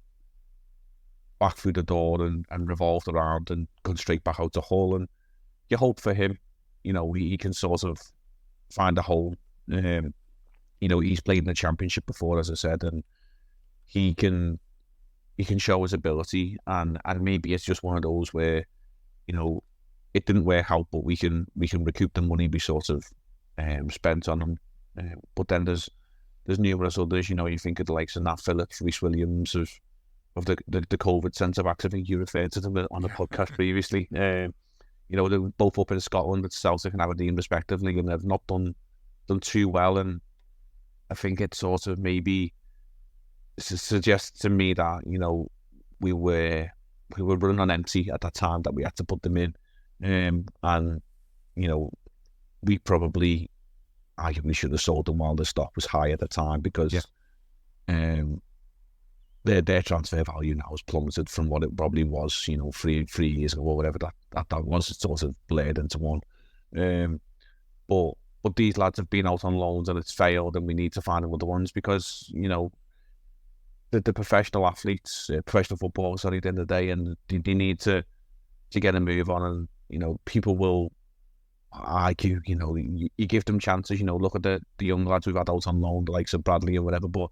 back through the door and revolved around and gone straight back out to Hull, and you hope for him, you know, he can sort of find a home. You know, he's played in the Championship before, as I said, and he can show his ability, and maybe it's just one of those where, you know, it didn't work out, but we can recoup the money we sort of spent on him. But then there's numerous others, you know, you think of the likes of Nat Phillips, Reece Williams, of the COVID centre-backs. I think you referred to them on the podcast previously. You know, they're both up in Scotland at Celtic and Aberdeen respectively, and they've not done too well. And I think it sort of maybe suggests to me that, you know, we were running on empty at that time, that we had to put them in. And, you know, we probably arguably should have sold them while the stock was high at the time, because their transfer value now has plummeted from what it probably was, you know, three years ago or whatever that was. It's sort of blurred into one. But these lads have been out on loans and it's failed, and we need to find them other ones, because, you know, the professional athletes, professional footballers at the end of the day, and they need to get a move on. And, you know, people will argue, you know, you give them chances. You know, look at the young lads we've had out on loan, the likes of Bradley or whatever, but,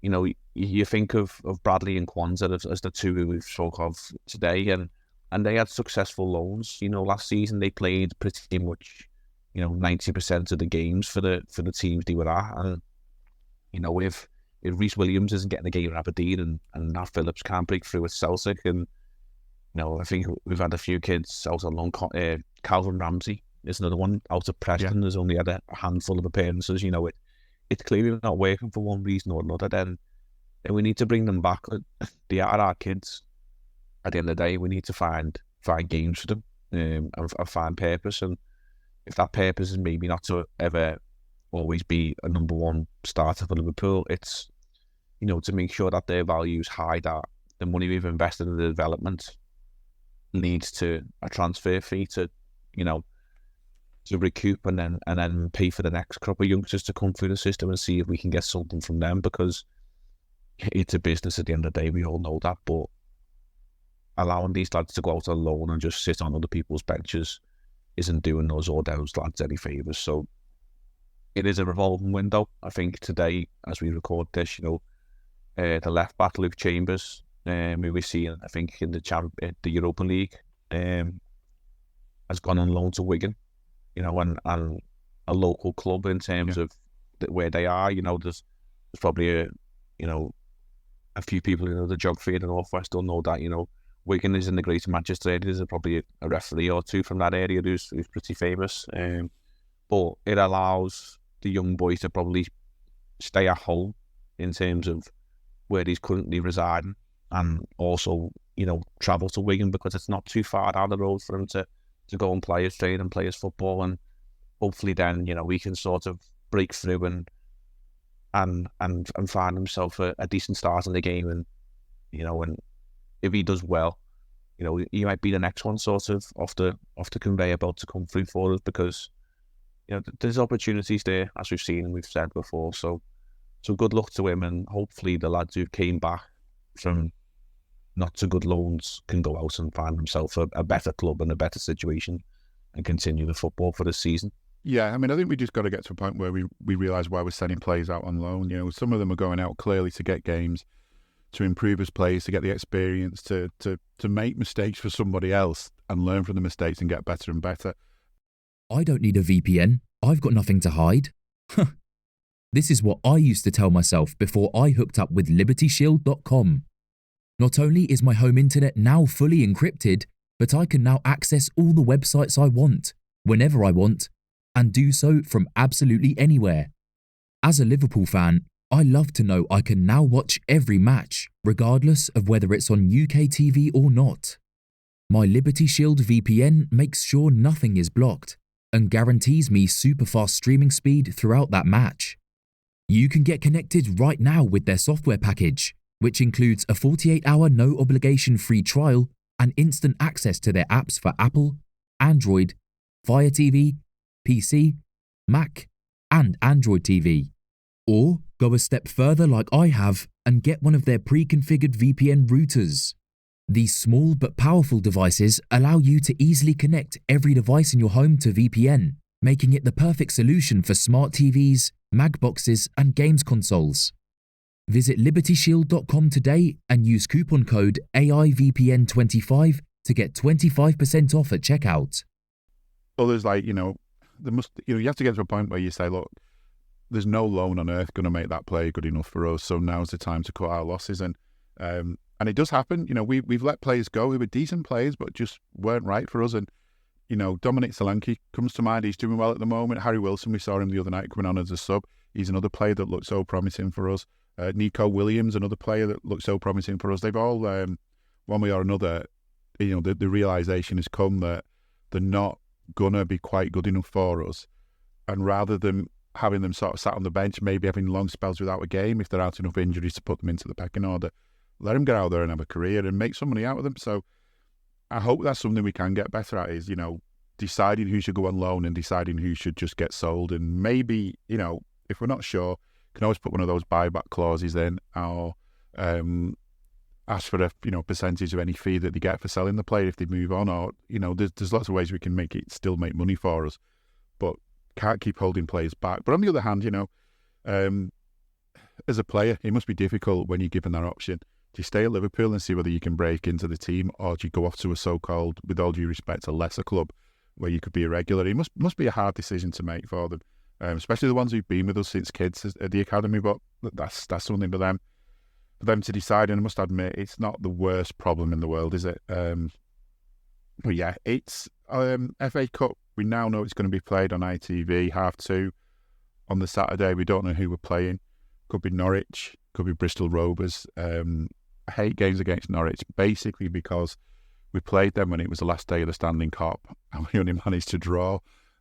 you know, you think of Bradley and Kwanzaa as the two who we've spoke of today, and they had successful loans. You know, last season they played pretty much, you know, 90% of the games for the teams they were at. And, you know, if Reece Williams isn't getting a game at Aberdeen, and Nat Phillips can't break through at Celtic, and, you know, I think we've had a few kids out on loan. Calvin Ramsey is another one out of Preston. Has only had a handful of appearances. You know, it's clearly not working for one reason or another. Then we need to bring them back. They are our kids. At the end of the day, we need to find games for them, and find purpose. And if that purpose is maybe not to ever always be a number one starter for Liverpool, it's, you know, to make sure that their value is high, that the money we've invested in the development leads to a transfer fee to, you know, to recoup and then pay for the next crop of youngsters to come through the system, and see if we can get something from them, because it's a business at the end of the day. We all know that, but allowing these lads to go out on loan and just sit on other people's benches isn't doing us or those lads any favours. So it is a revolving window. I think today, as we record this, you know, the left back Luke Chambers, who we've seen, I think, in the Europa League, has gone on loan to Wigan, you know, and a local club in terms of where they are. You know, there's probably a few people who know the geography in the Northwest don't know that, you know, Wigan is in the Greater Manchester area. There's probably a referee or two from that area who's pretty famous. But it allows the young boy to probably stay at home in terms of where he's currently residing, and also, you know, travel to Wigan, because it's not too far down the road for him to go and play his trade and play his football. And hopefully then, you know, we can sort of break through and find himself a decent start in the game. And, you know, and if he does well, you know, he might be the next one sort of off the conveyor belt to come through for us, because, you know, there's opportunities there, as we've seen and we've said before. So good luck to him, and hopefully the lads who came back from not so good loans can go out and find themselves a better club and a better situation and continue the football for the season. Yeah, I mean, I think we just got to get to a point where we realise why we're sending players out on loan. You know, some of them are going out clearly to get games, to improve as players, to get the experience, to make mistakes for somebody else and learn from the mistakes and get better and better. I don't need a VPN. I've got nothing to hide. This is what I used to tell myself before I hooked up with LibertyShield.com. Not only is my home internet now fully encrypted, but I can now access all the websites I want, whenever I want, and do so from absolutely anywhere. As a Liverpool fan, I love to know I can now watch every match, regardless of whether it's on UK TV or not. My Liberty Shield VPN makes sure nothing is blocked and guarantees me super fast streaming speed throughout that match. You can get connected right now with their software package, which includes a 48-hour no-obligation free trial and instant access to their apps for Apple, Android, Fire TV, PC, Mac, and Android TV. Or go a step further like I have and get one of their pre-configured VPN routers. These small but powerful devices allow you to easily connect every device in your home to VPN, making it the perfect solution for smart TVs, mag boxes, and games consoles. Visit libertyshield.com today and use coupon code AIVPN25 to get 25% off at checkout. Others, like, you have to get to a point where you say, look, there's no loan on earth going to make that player good enough for us, so now's the time to cut our losses. And it does happen. We've let players go who were decent players but just weren't right for us. And Dominic Solanke comes to mind. He's doing well at the moment. Harry Wilson, we saw him the other night coming on as a sub. He's another player that looked so promising for us. Nico Williams, another player that looked so promising for us. They've all, one way or another, the realisation has come that they're not going to be quite good enough for us. And rather than having them sort of sat on the bench, maybe having long spells without a game, if they're out enough injuries to put them into the pecking order, let them get out there and have a career and make some money out of them. So I hope that's something we can get better at, is, deciding who should go on loan and deciding who should just get sold. And maybe, if we're not sure, can always put one of those buyback clauses in, or ask for a percentage of any fee that they get for selling the player if they move on, or there's lots of ways we can make it still make money for us, but can't keep holding players back. But on the other hand, as a player, it must be difficult when you're given that option. Do you stay at Liverpool and see whether you can break into the team, or do you go off to a so-called, with all due respect, a lesser club where you could be a regular? It must be a hard decision to make for them. Especially the ones who've been with us since kids at the academy, but that's something for them to decide. And I must admit, it's not the worst problem in the world, is it? But yeah, it's FA Cup. We now know it's going to be played on ITV 2:30 on the Saturday. We don't know who we're playing. Could be Norwich, could be Bristol Rovers. I hate games against Norwich, basically because we played them when it was the last day of the Stanley Park, and we only managed to draw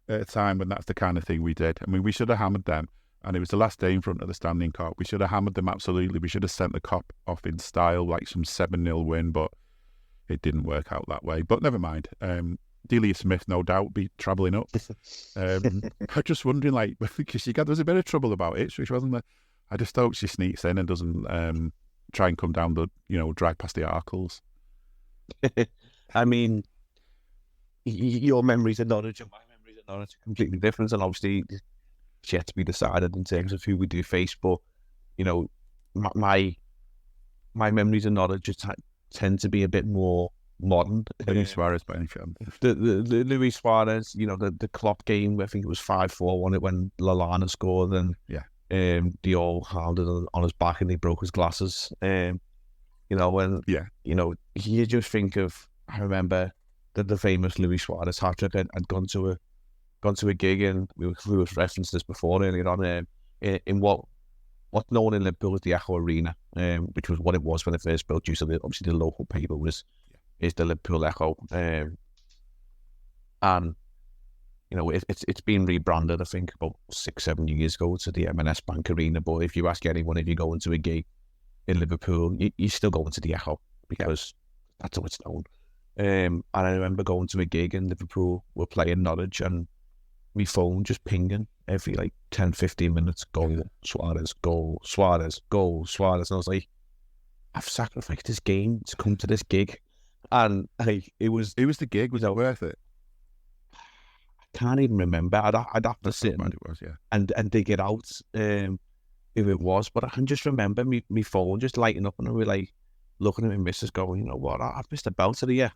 at a time when that's the kind of thing we did. I mean, we should have hammered them, and it was the last day in front of the Stanley Park. We should have hammered them, absolutely. We should have sent the Kop off in style, like some 7-0 win, but it didn't work out that way. But never mind. Delia Smith, no doubt, be travelling up. I'm just wondering, because there was a bit of trouble about Ipswich, wasn't there? I just hope she sneaks in and doesn't try and come down the, drive past the Arkles. I mean, your memories of Norwich and my memories of Norwich are completely different, and obviously it's yet to be decided in terms of who we do face. But my memories of Norwich just tend to be a bit more modern. Luis Suarez, by any chance? The Luis Suarez, the Klopp game, I think it was 5-4 when Lallana scored, and they all handed on his back and they broke his glasses. You just think of, I remember the famous Luis Suarez hat-trick. I'd gone to a gig, and we referenced this before earlier on, in what's known in Liverpool as the Echo Arena, which was what it was when it first built. Obviously the local paper is the Liverpool Echo, and it's been rebranded, I think, about 6-7 years ago to the M&S Bank Arena. But if you ask anyone, if you go into a gig in Liverpool, you still go into the Echo, because that's how it's known. And I remember going to a gig in Liverpool, we're playing Norwich, and my phone just pinging every 10-15 minutes, goal, Suarez, goal, Suarez, goal, Suarez. And I was like, I've sacrificed this game to come to this gig. And it was the gig. Was that worth it? I can't even remember. I'd have to sit and dig it out if it was. But I can just remember me phone just lighting up, and I was looking at my missus going, you know what, I've missed a belter here.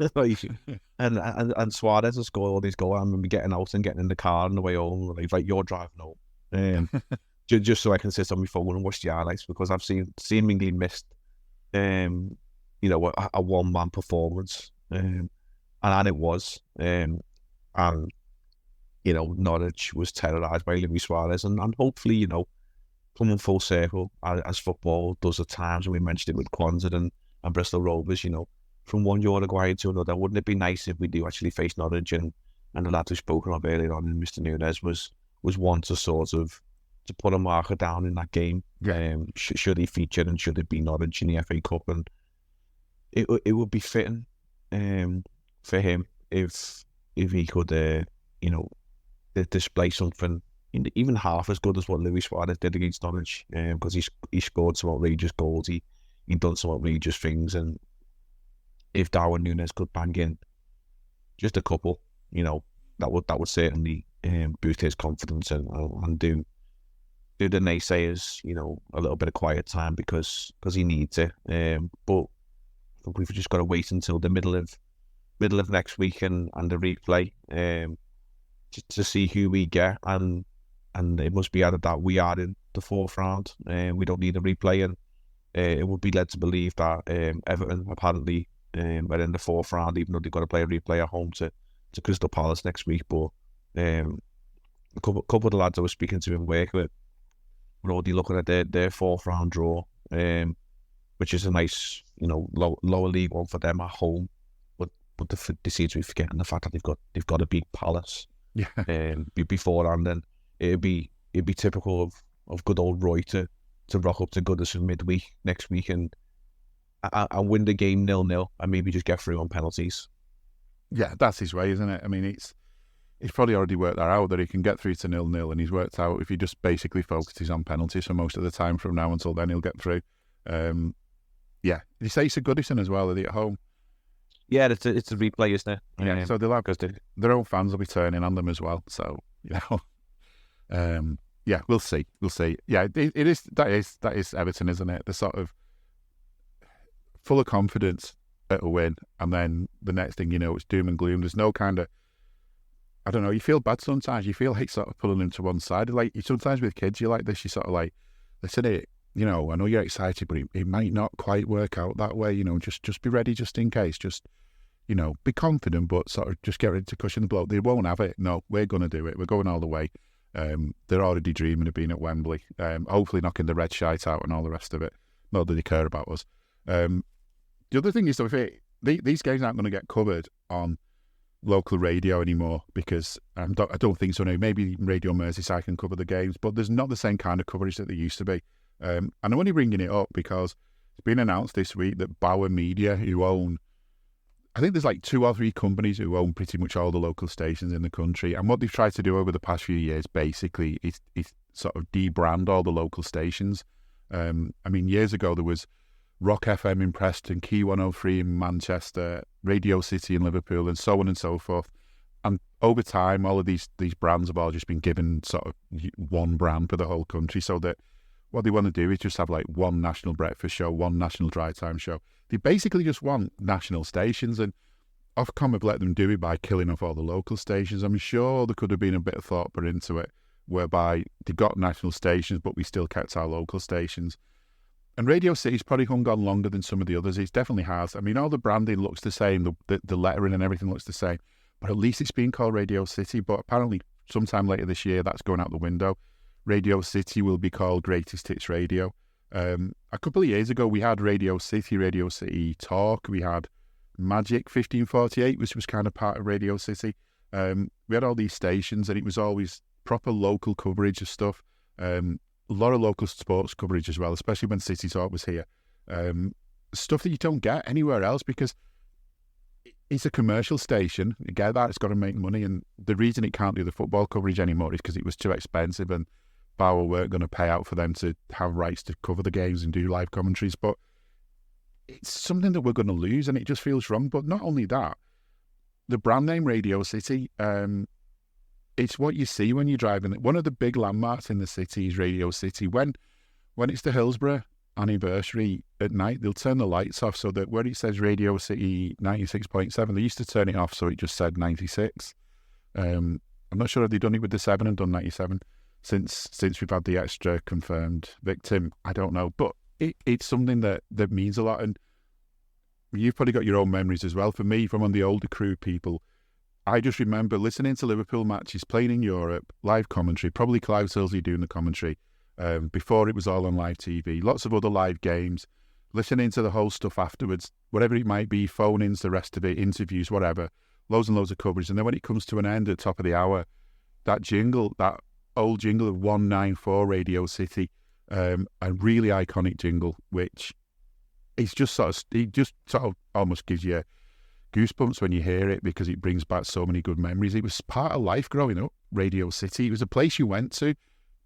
and Suarez has scored all these goals. I remember getting out and getting in the car on the way home, you're driving home. Just so I can sit on my phone and watch the highlights, because I've seemingly missed a one-man performance, and it was, and Norwich was terrorised by Luis Suarez, and hopefully, coming full circle as football does at times, and we mentioned it with Kwanzaa and Bristol Rovers, from one Uruguay to another. Wouldn't it be nice if we do actually face Norwich, and the lad who spoken of earlier on, Mr. Nunes, was one to sort of to put a marker down in that game. Should he feature, and should it be Norwich in the FA Cup? And it would be fitting for him if he could display something even half as good as what Luis Suarez did against Norwich, because he scored some outrageous goals, he done some outrageous things, and if Darwin Núñez could bang in just a couple, that would certainly boost his confidence and do the naysayers a little bit of quiet time, because he needs it. But I think we've just got to wait until the middle of next week and the replay to see who we get, and it must be added that we are in the fourth round. We don't need a replay, and it would be led to believe that Everton apparently are in the fourth round, even though they've got to play a replay at home to Crystal Palace next week. But a couple of the lads I was speaking to in work with were already looking at their fourth round draw, which is a nice lower league one for them at home. But they seem to be forgetting the fact that they've got to beat Palace beforehand, and it'd be typical of good old Roy to rock up to Goodison midweek next week and win the game 0-0 and maybe just get through on penalties. Yeah, that's his way, isn't it? I mean, he's probably already worked that out, that he can get through to 0-0, and he's worked out if he just basically focuses on penalties for most of the time from now until then, he'll get through. Yeah, you say it's a Goodison as well, are they at home? Yeah, it's a replay, isn't it? Yeah, so they'll have, their own fans will be turning on them as well. So, yeah, we'll see. Yeah, that is Everton, isn't it? They're sort of full of confidence at a win, and then the next thing you know, it's doom and gloom. There's no kind of, I don't know, you feel bad sometimes. You feel like sort of pulling them to one side. Like, sometimes with kids, you're like this, you sort of like, listen, I know you're excited, but it might not quite work out that way. Just be ready just in case. Just, be confident, but sort of just get ready to cushion the blow. They won't have it. No, we're going to do it. We're going all the way. They're already dreaming of being at Wembley. Hopefully knocking the red shite out and all the rest of it. Not that they care about us. The other thing is, though, these games aren't going to get covered on local radio anymore, because I don't think so. Now, maybe Radio Merseyside can cover the games, but there's not the same kind of coverage that there used to be. And I'm only bringing it up because it's been announced this week that Bauer Media, who own, I think there's like 2 or 3 companies who own pretty much all the local stations in the country, and what they've tried to do over the past few years basically is sort of debrand all the local stations. I mean, years ago there was Rock FM in Preston, Key 103 in Manchester, Radio City in Liverpool, and so on and so forth. And over time, all of these brands have all just been given sort of one brand for the whole country, so that what they want to do is just have like one national breakfast show, one national dry time show. They basically just want national stations, and Ofcom have let them do it by killing off all the local stations. I'm sure there could have been a bit of thought put into it, whereby they got national stations, but we still kept our local stations. And Radio City's probably hung on longer than some of the others. It definitely has. I mean, all the branding looks the same, the lettering and everything looks the same, but at least it's being called Radio City. But apparently sometime later this year, that's going out the window. Radio City will be called Greatest Hits Radio. A couple of years ago, we had Radio City Talk, we had Magic 1548, which was kind of part of Radio City. We had all these stations, and it was always proper local coverage of stuff. A lot of local sports coverage as well, especially when City Talk was here. Stuff that you don't get anywhere else, because it's a commercial station. You get that, it's got to make money, and the reason it can't do the football coverage anymore is because it was too expensive, and Bauer weren't going to pay out for them to have rights to cover the games and do live commentaries. But it's something that we're going to lose, and it just feels wrong. But not only that, the brand name Radio City, it's what you see when you're driving. One of the big landmarks in the city is Radio City. When it's the Hillsborough anniversary at night, they'll turn the lights off so that where it says Radio City 96.7, they used to turn it off so it just said 96. I'm not sure if they've done it with the 7 and done 97 since we've had the extra confirmed victim. I don't know, but it's something that means a lot, and you've probably got your own memories as well. For me, from on the older crew people, I just remember listening to Liverpool matches, playing in Europe, live commentary, probably Clive Silsey doing the commentary, before it was all on live TV, lots of other live games, listening to the whole stuff afterwards, whatever it might be, phone-ins, the rest of it, interviews, whatever, loads and loads of coverage. And then when it comes to an end at the top of the hour, that jingle, that old jingle of 194 Radio City, a really iconic jingle, which it just sort of almost gives you goosebumps when you hear it, because it brings back so many good memories. It was part of life growing up, Radio City. It was a place you went to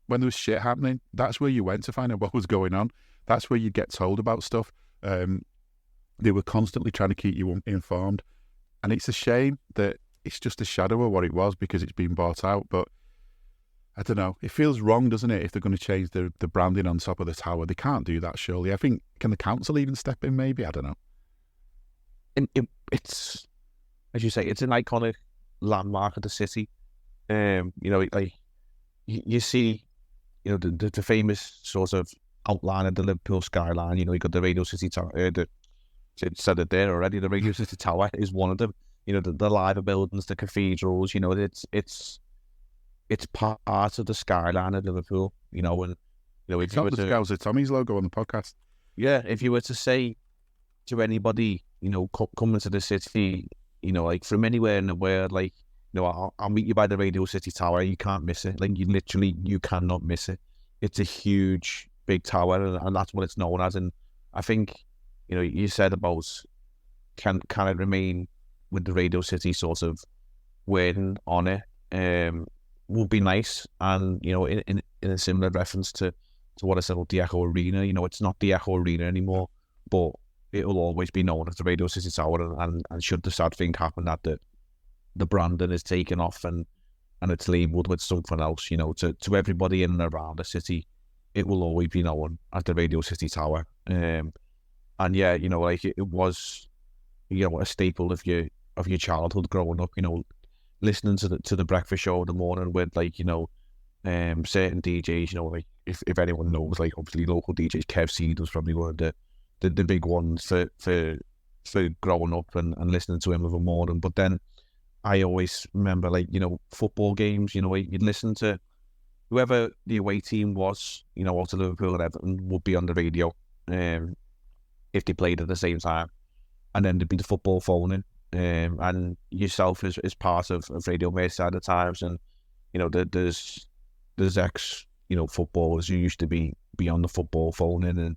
when there was shit happening. That's where you went to find out what was going on. That's where you'd get told about stuff. They were constantly trying to keep you informed. And it's a shame that it's just a shadow of what it was because it's been bought out. But I don't know. It feels wrong, doesn't it, if they're going to change the branding on top of the tower? They can't do that, surely. I think, can the council even step in, maybe? I don't know. And it's, as you say, it's an iconic landmark of the city. You know, like you see, you know, the famous sort of outline of the Liverpool skyline. You know, you got the Radio City Tower. It said it there already. The Radio City Tower is one of them. You know, the live buildings, the cathedrals. You know, it's part of the skyline of Liverpool. You know, and you know, if it's you not were the Scouser Tommies logo on the podcast. Yeah, if you were to say to anybody, you know, coming to the city, you know, like from anywhere in the world, like, you know, I'll meet you by the Radio City Tower. You can't miss it. Like, you cannot miss it. It's a huge, big tower, and that's what it's known as. And I think, you know, you said about can it remain with the Radio City sort of wording on it, would be nice. And, you know, in a similar reference to what I said about the Echo Arena, you know, it's not the Echo Arena anymore, but it'll always be known as the Radio City Tower. And should the sad thing happen that the branding is taken off and it's labelled with something else, you know, to everybody in and around the city, it will always be known as the Radio City Tower. And yeah, you know, like it was, you know, a staple of your childhood growing up, you know, listening to the breakfast show in the morning with, like, you know, certain DJs, you know, like if anyone knows, like obviously local DJs, Kev Seed was probably one of the big ones for growing up and listening to him in the morning. But then I always remember, like, you know, football games, you know, you'd listen to whoever the away team was, you know, out of Liverpool and Everton would be on the radio if they played at the same time. And then there'd be the football phoning, and yourself as part of Radio Merseyside at times. And, you know, there's ex, you know, footballers who used to be on the football phoning, and,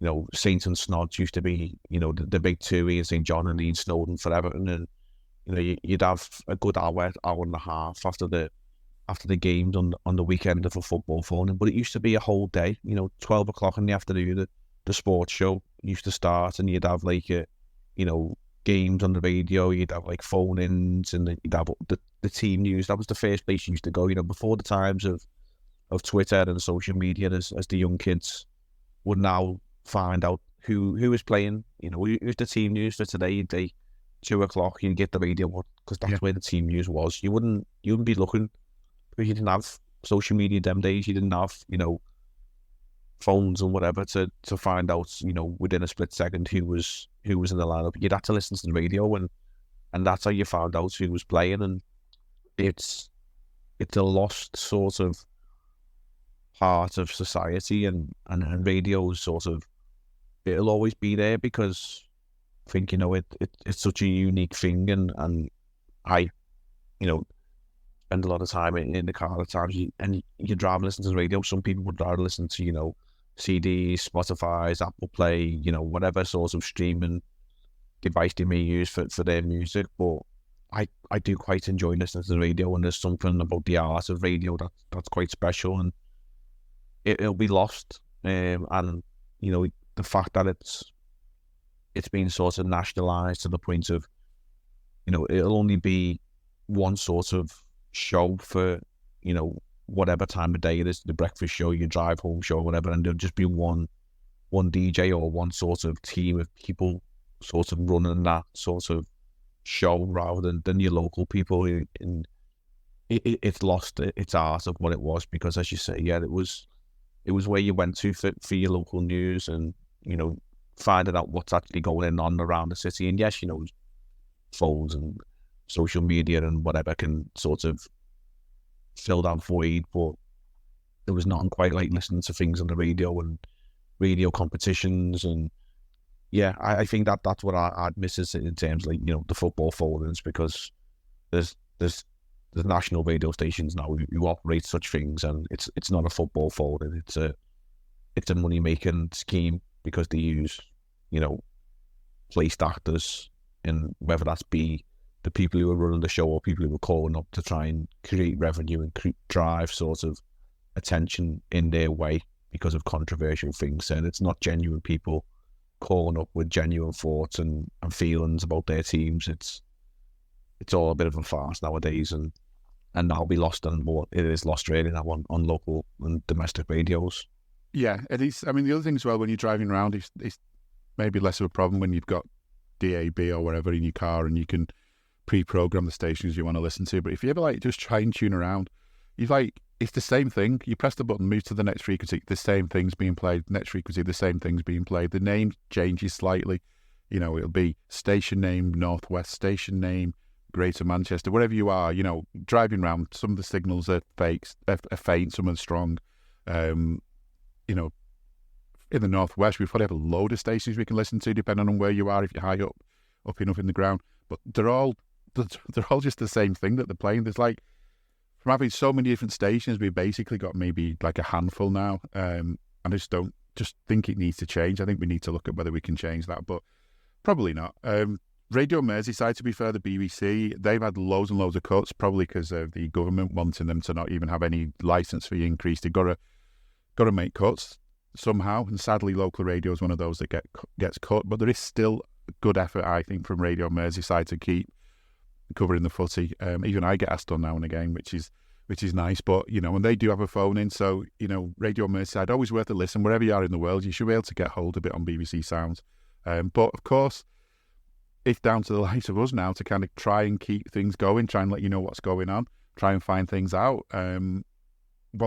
you know, Saint and Snods used to be, you know, the big two, Ian St John and Ian Snowden for Everton. And, you know, you'd have a good hour and a half after the games on the weekend of a football phoning. But it used to be a whole day, you know, 12 o'clock in the afternoon, the sports show used to start, and you'd have like you know, games on the radio, you'd have like phone-ins, and you'd have the team news. That was the first place you used to go, you know, before the times of Twitter and social media, as the young kids would now find out who is playing, you know, who's the team news for today. 2 o'clock, you'd get the radio, because that's where the team news was. You wouldn't be looking, because you didn't have social media them days. You didn't have, you know, phones and whatever to find out, you know, within a split second who was in the lineup. You'd have to listen to the radio, and that's how you found out who was playing. And it's a lost sort of part of society, and radio's sort of, it'll always be there, because I think, you know, it's such a unique thing, and I, you know, spend a lot of time in the car at times, and you'd rather listen to the radio. Some people would rather listen to, you know, CDs, Spotify's, Apple Play, you know, whatever sort of streaming device they may use for their music. But I do quite enjoy listening to the radio, and there's something about the art of radio that's quite special, and it'll be lost. And, you know, the fact that it's been sort of nationalised to the point of, you know, it'll only be one sort of show for, you know, whatever time of day it is, the breakfast show, your drive home show, whatever, and there'll just be one DJ or one sort of team of people sort of running that sort of show, rather than your local people. And it's lost its art of what it was, because, as you say, yeah, it was where you went to for your local news, and, you know, finding out what's actually going on around the city. And yes, you know, phones and social media and whatever can sort of fill that void, but there was nothing quite like listening to things on the radio and radio competitions. And yeah, I think that's what I'd miss is in terms of, like, the football foldings, because there's national radio stations now who operate such things, and it's not a football folding, it's a money making scheme, because they use placed actors, and whether that's be the people who are running the show or people who are calling up to try and create revenue and drive sort of attention in their way because of controversial things. And it's not genuine people calling up with genuine thoughts and feelings about their teams. It's all a bit of a farce nowadays, and that'll be lost on more. It is lost really now on local and domestic radios. Yeah, it is. I mean, the other thing as well, when you're driving around, it's maybe less of a problem when you've got DAB or whatever in your car and you can pre-program the stations you want to listen to. But if you ever just try and tune around, it's the same thing. You press the button, move to the next frequency, the same thing's being played. Next frequency, the same thing's being played. The name changes slightly. It'll be station name Northwest, station name Greater Manchester, wherever you are. Driving around, some of the signals are faint, some are strong. In the Northwest, we probably have a load of stations we can listen to, depending on where you are, if you're high up enough in the ground. But they're all just the same thing that they're playing. There's from having so many different stations, we basically got maybe a handful now. And I just think it needs to change. I think we need to look at whether we can change that, but probably not. Radio Merseyside, to be fair, the BBC, they've had loads and loads of cuts, probably because of the government wanting them to not even have any licence fee increase. They've got to make cuts somehow, and sadly local radio is one of those that gets cut, but there is still a good effort, I think, from Radio Merseyside to keep covering the footy. Even I get asked on now and again, which is nice, but and they do have a phone in, so Radio Merseyside, always worth a listen. Wherever you are in the world, you should be able to get hold of it on BBC Sounds. But of course, it's down to the likes of us now to kind of try and keep things going, try and let you know what's going on, try and find things out. One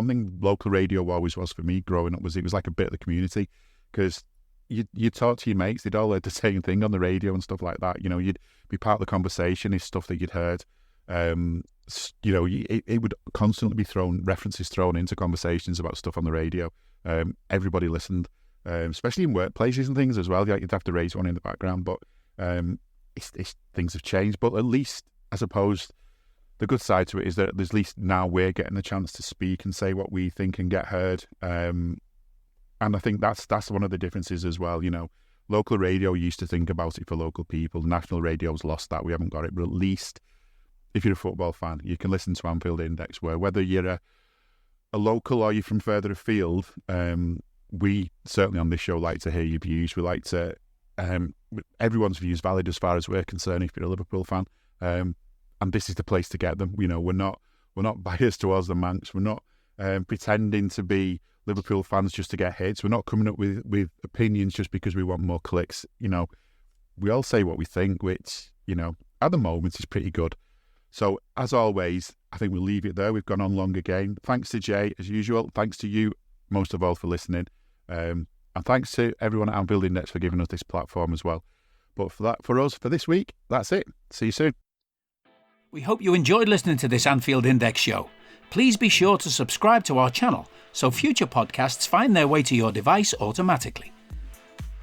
thing local radio always was for me growing up was it was like a bit of the community, because you talk to your mates, they'd all heard the same thing on the radio and stuff like that. You'd be part of the conversation, it's stuff that you'd heard. It would constantly be references thrown into conversations about stuff on the radio. Everybody listened, especially in workplaces and things as well. You'd have to raise one in the background, but things have changed. But at least, I suppose, the good side to it is that at least now we're getting the chance to speak and say what we think and get heard. And I think that's one of the differences as well. Local radio used to think about it for local people. National radio's lost that. We haven't got it. But at least if you're a football fan, you can listen to Anfield Index, where whether you're a local or you're from further afield, we certainly on this show like to hear your views. We like to, everyone's views valid as far as we're concerned if you're a Liverpool fan. And this is the place to get them. We're not biased towards the Manx. We're not pretending to be Liverpool fans just to get hits. We're not coming up with opinions just because we want more clicks. We all say what we think, which, at the moment is pretty good. So, as always, I think we'll leave it there. We've gone on long again. Thanks to Jay, as usual. Thanks to you, most of all, for listening. And thanks to everyone at Anfield Index for giving us this platform as well. But for us, for this week, that's it. See you soon. We hope you enjoyed listening to this Anfield Index show. Please be sure to subscribe to our channel so future podcasts find their way to your device automatically.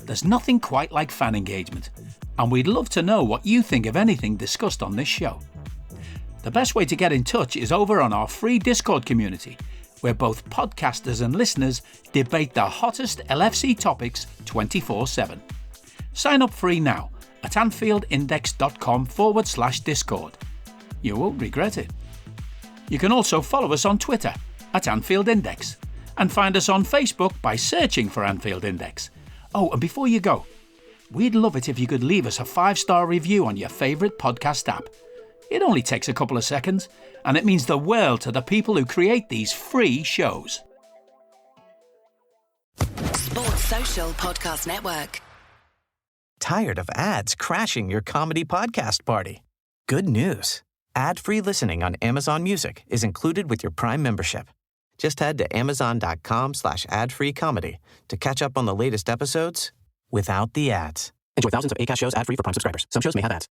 There's nothing quite like fan engagement, and we'd love to know what you think of anything discussed on this show. The best way to get in touch is over on our free Discord community, where both podcasters and listeners debate the hottest LFC topics 24/7. Sign up free now at anfieldindex.com/Discord. You won't regret it. You can also follow us on Twitter at Anfield Index and find us on Facebook by searching for Anfield Index. Oh, and before you go, we'd love it if you could leave us a 5-star review on your favourite podcast app. It only takes a couple of seconds, and it means the world to the people who create these free shows. Sports Social Podcast Network. Tired of ads crashing your comedy podcast party? Good news. Ad-free listening on Amazon Music is included with your Prime membership. Just head to amazon.com/ad-free comedy to catch up on the latest episodes without the ads. Enjoy thousands of Acast shows ad-free for Prime subscribers. Some shows may have ads.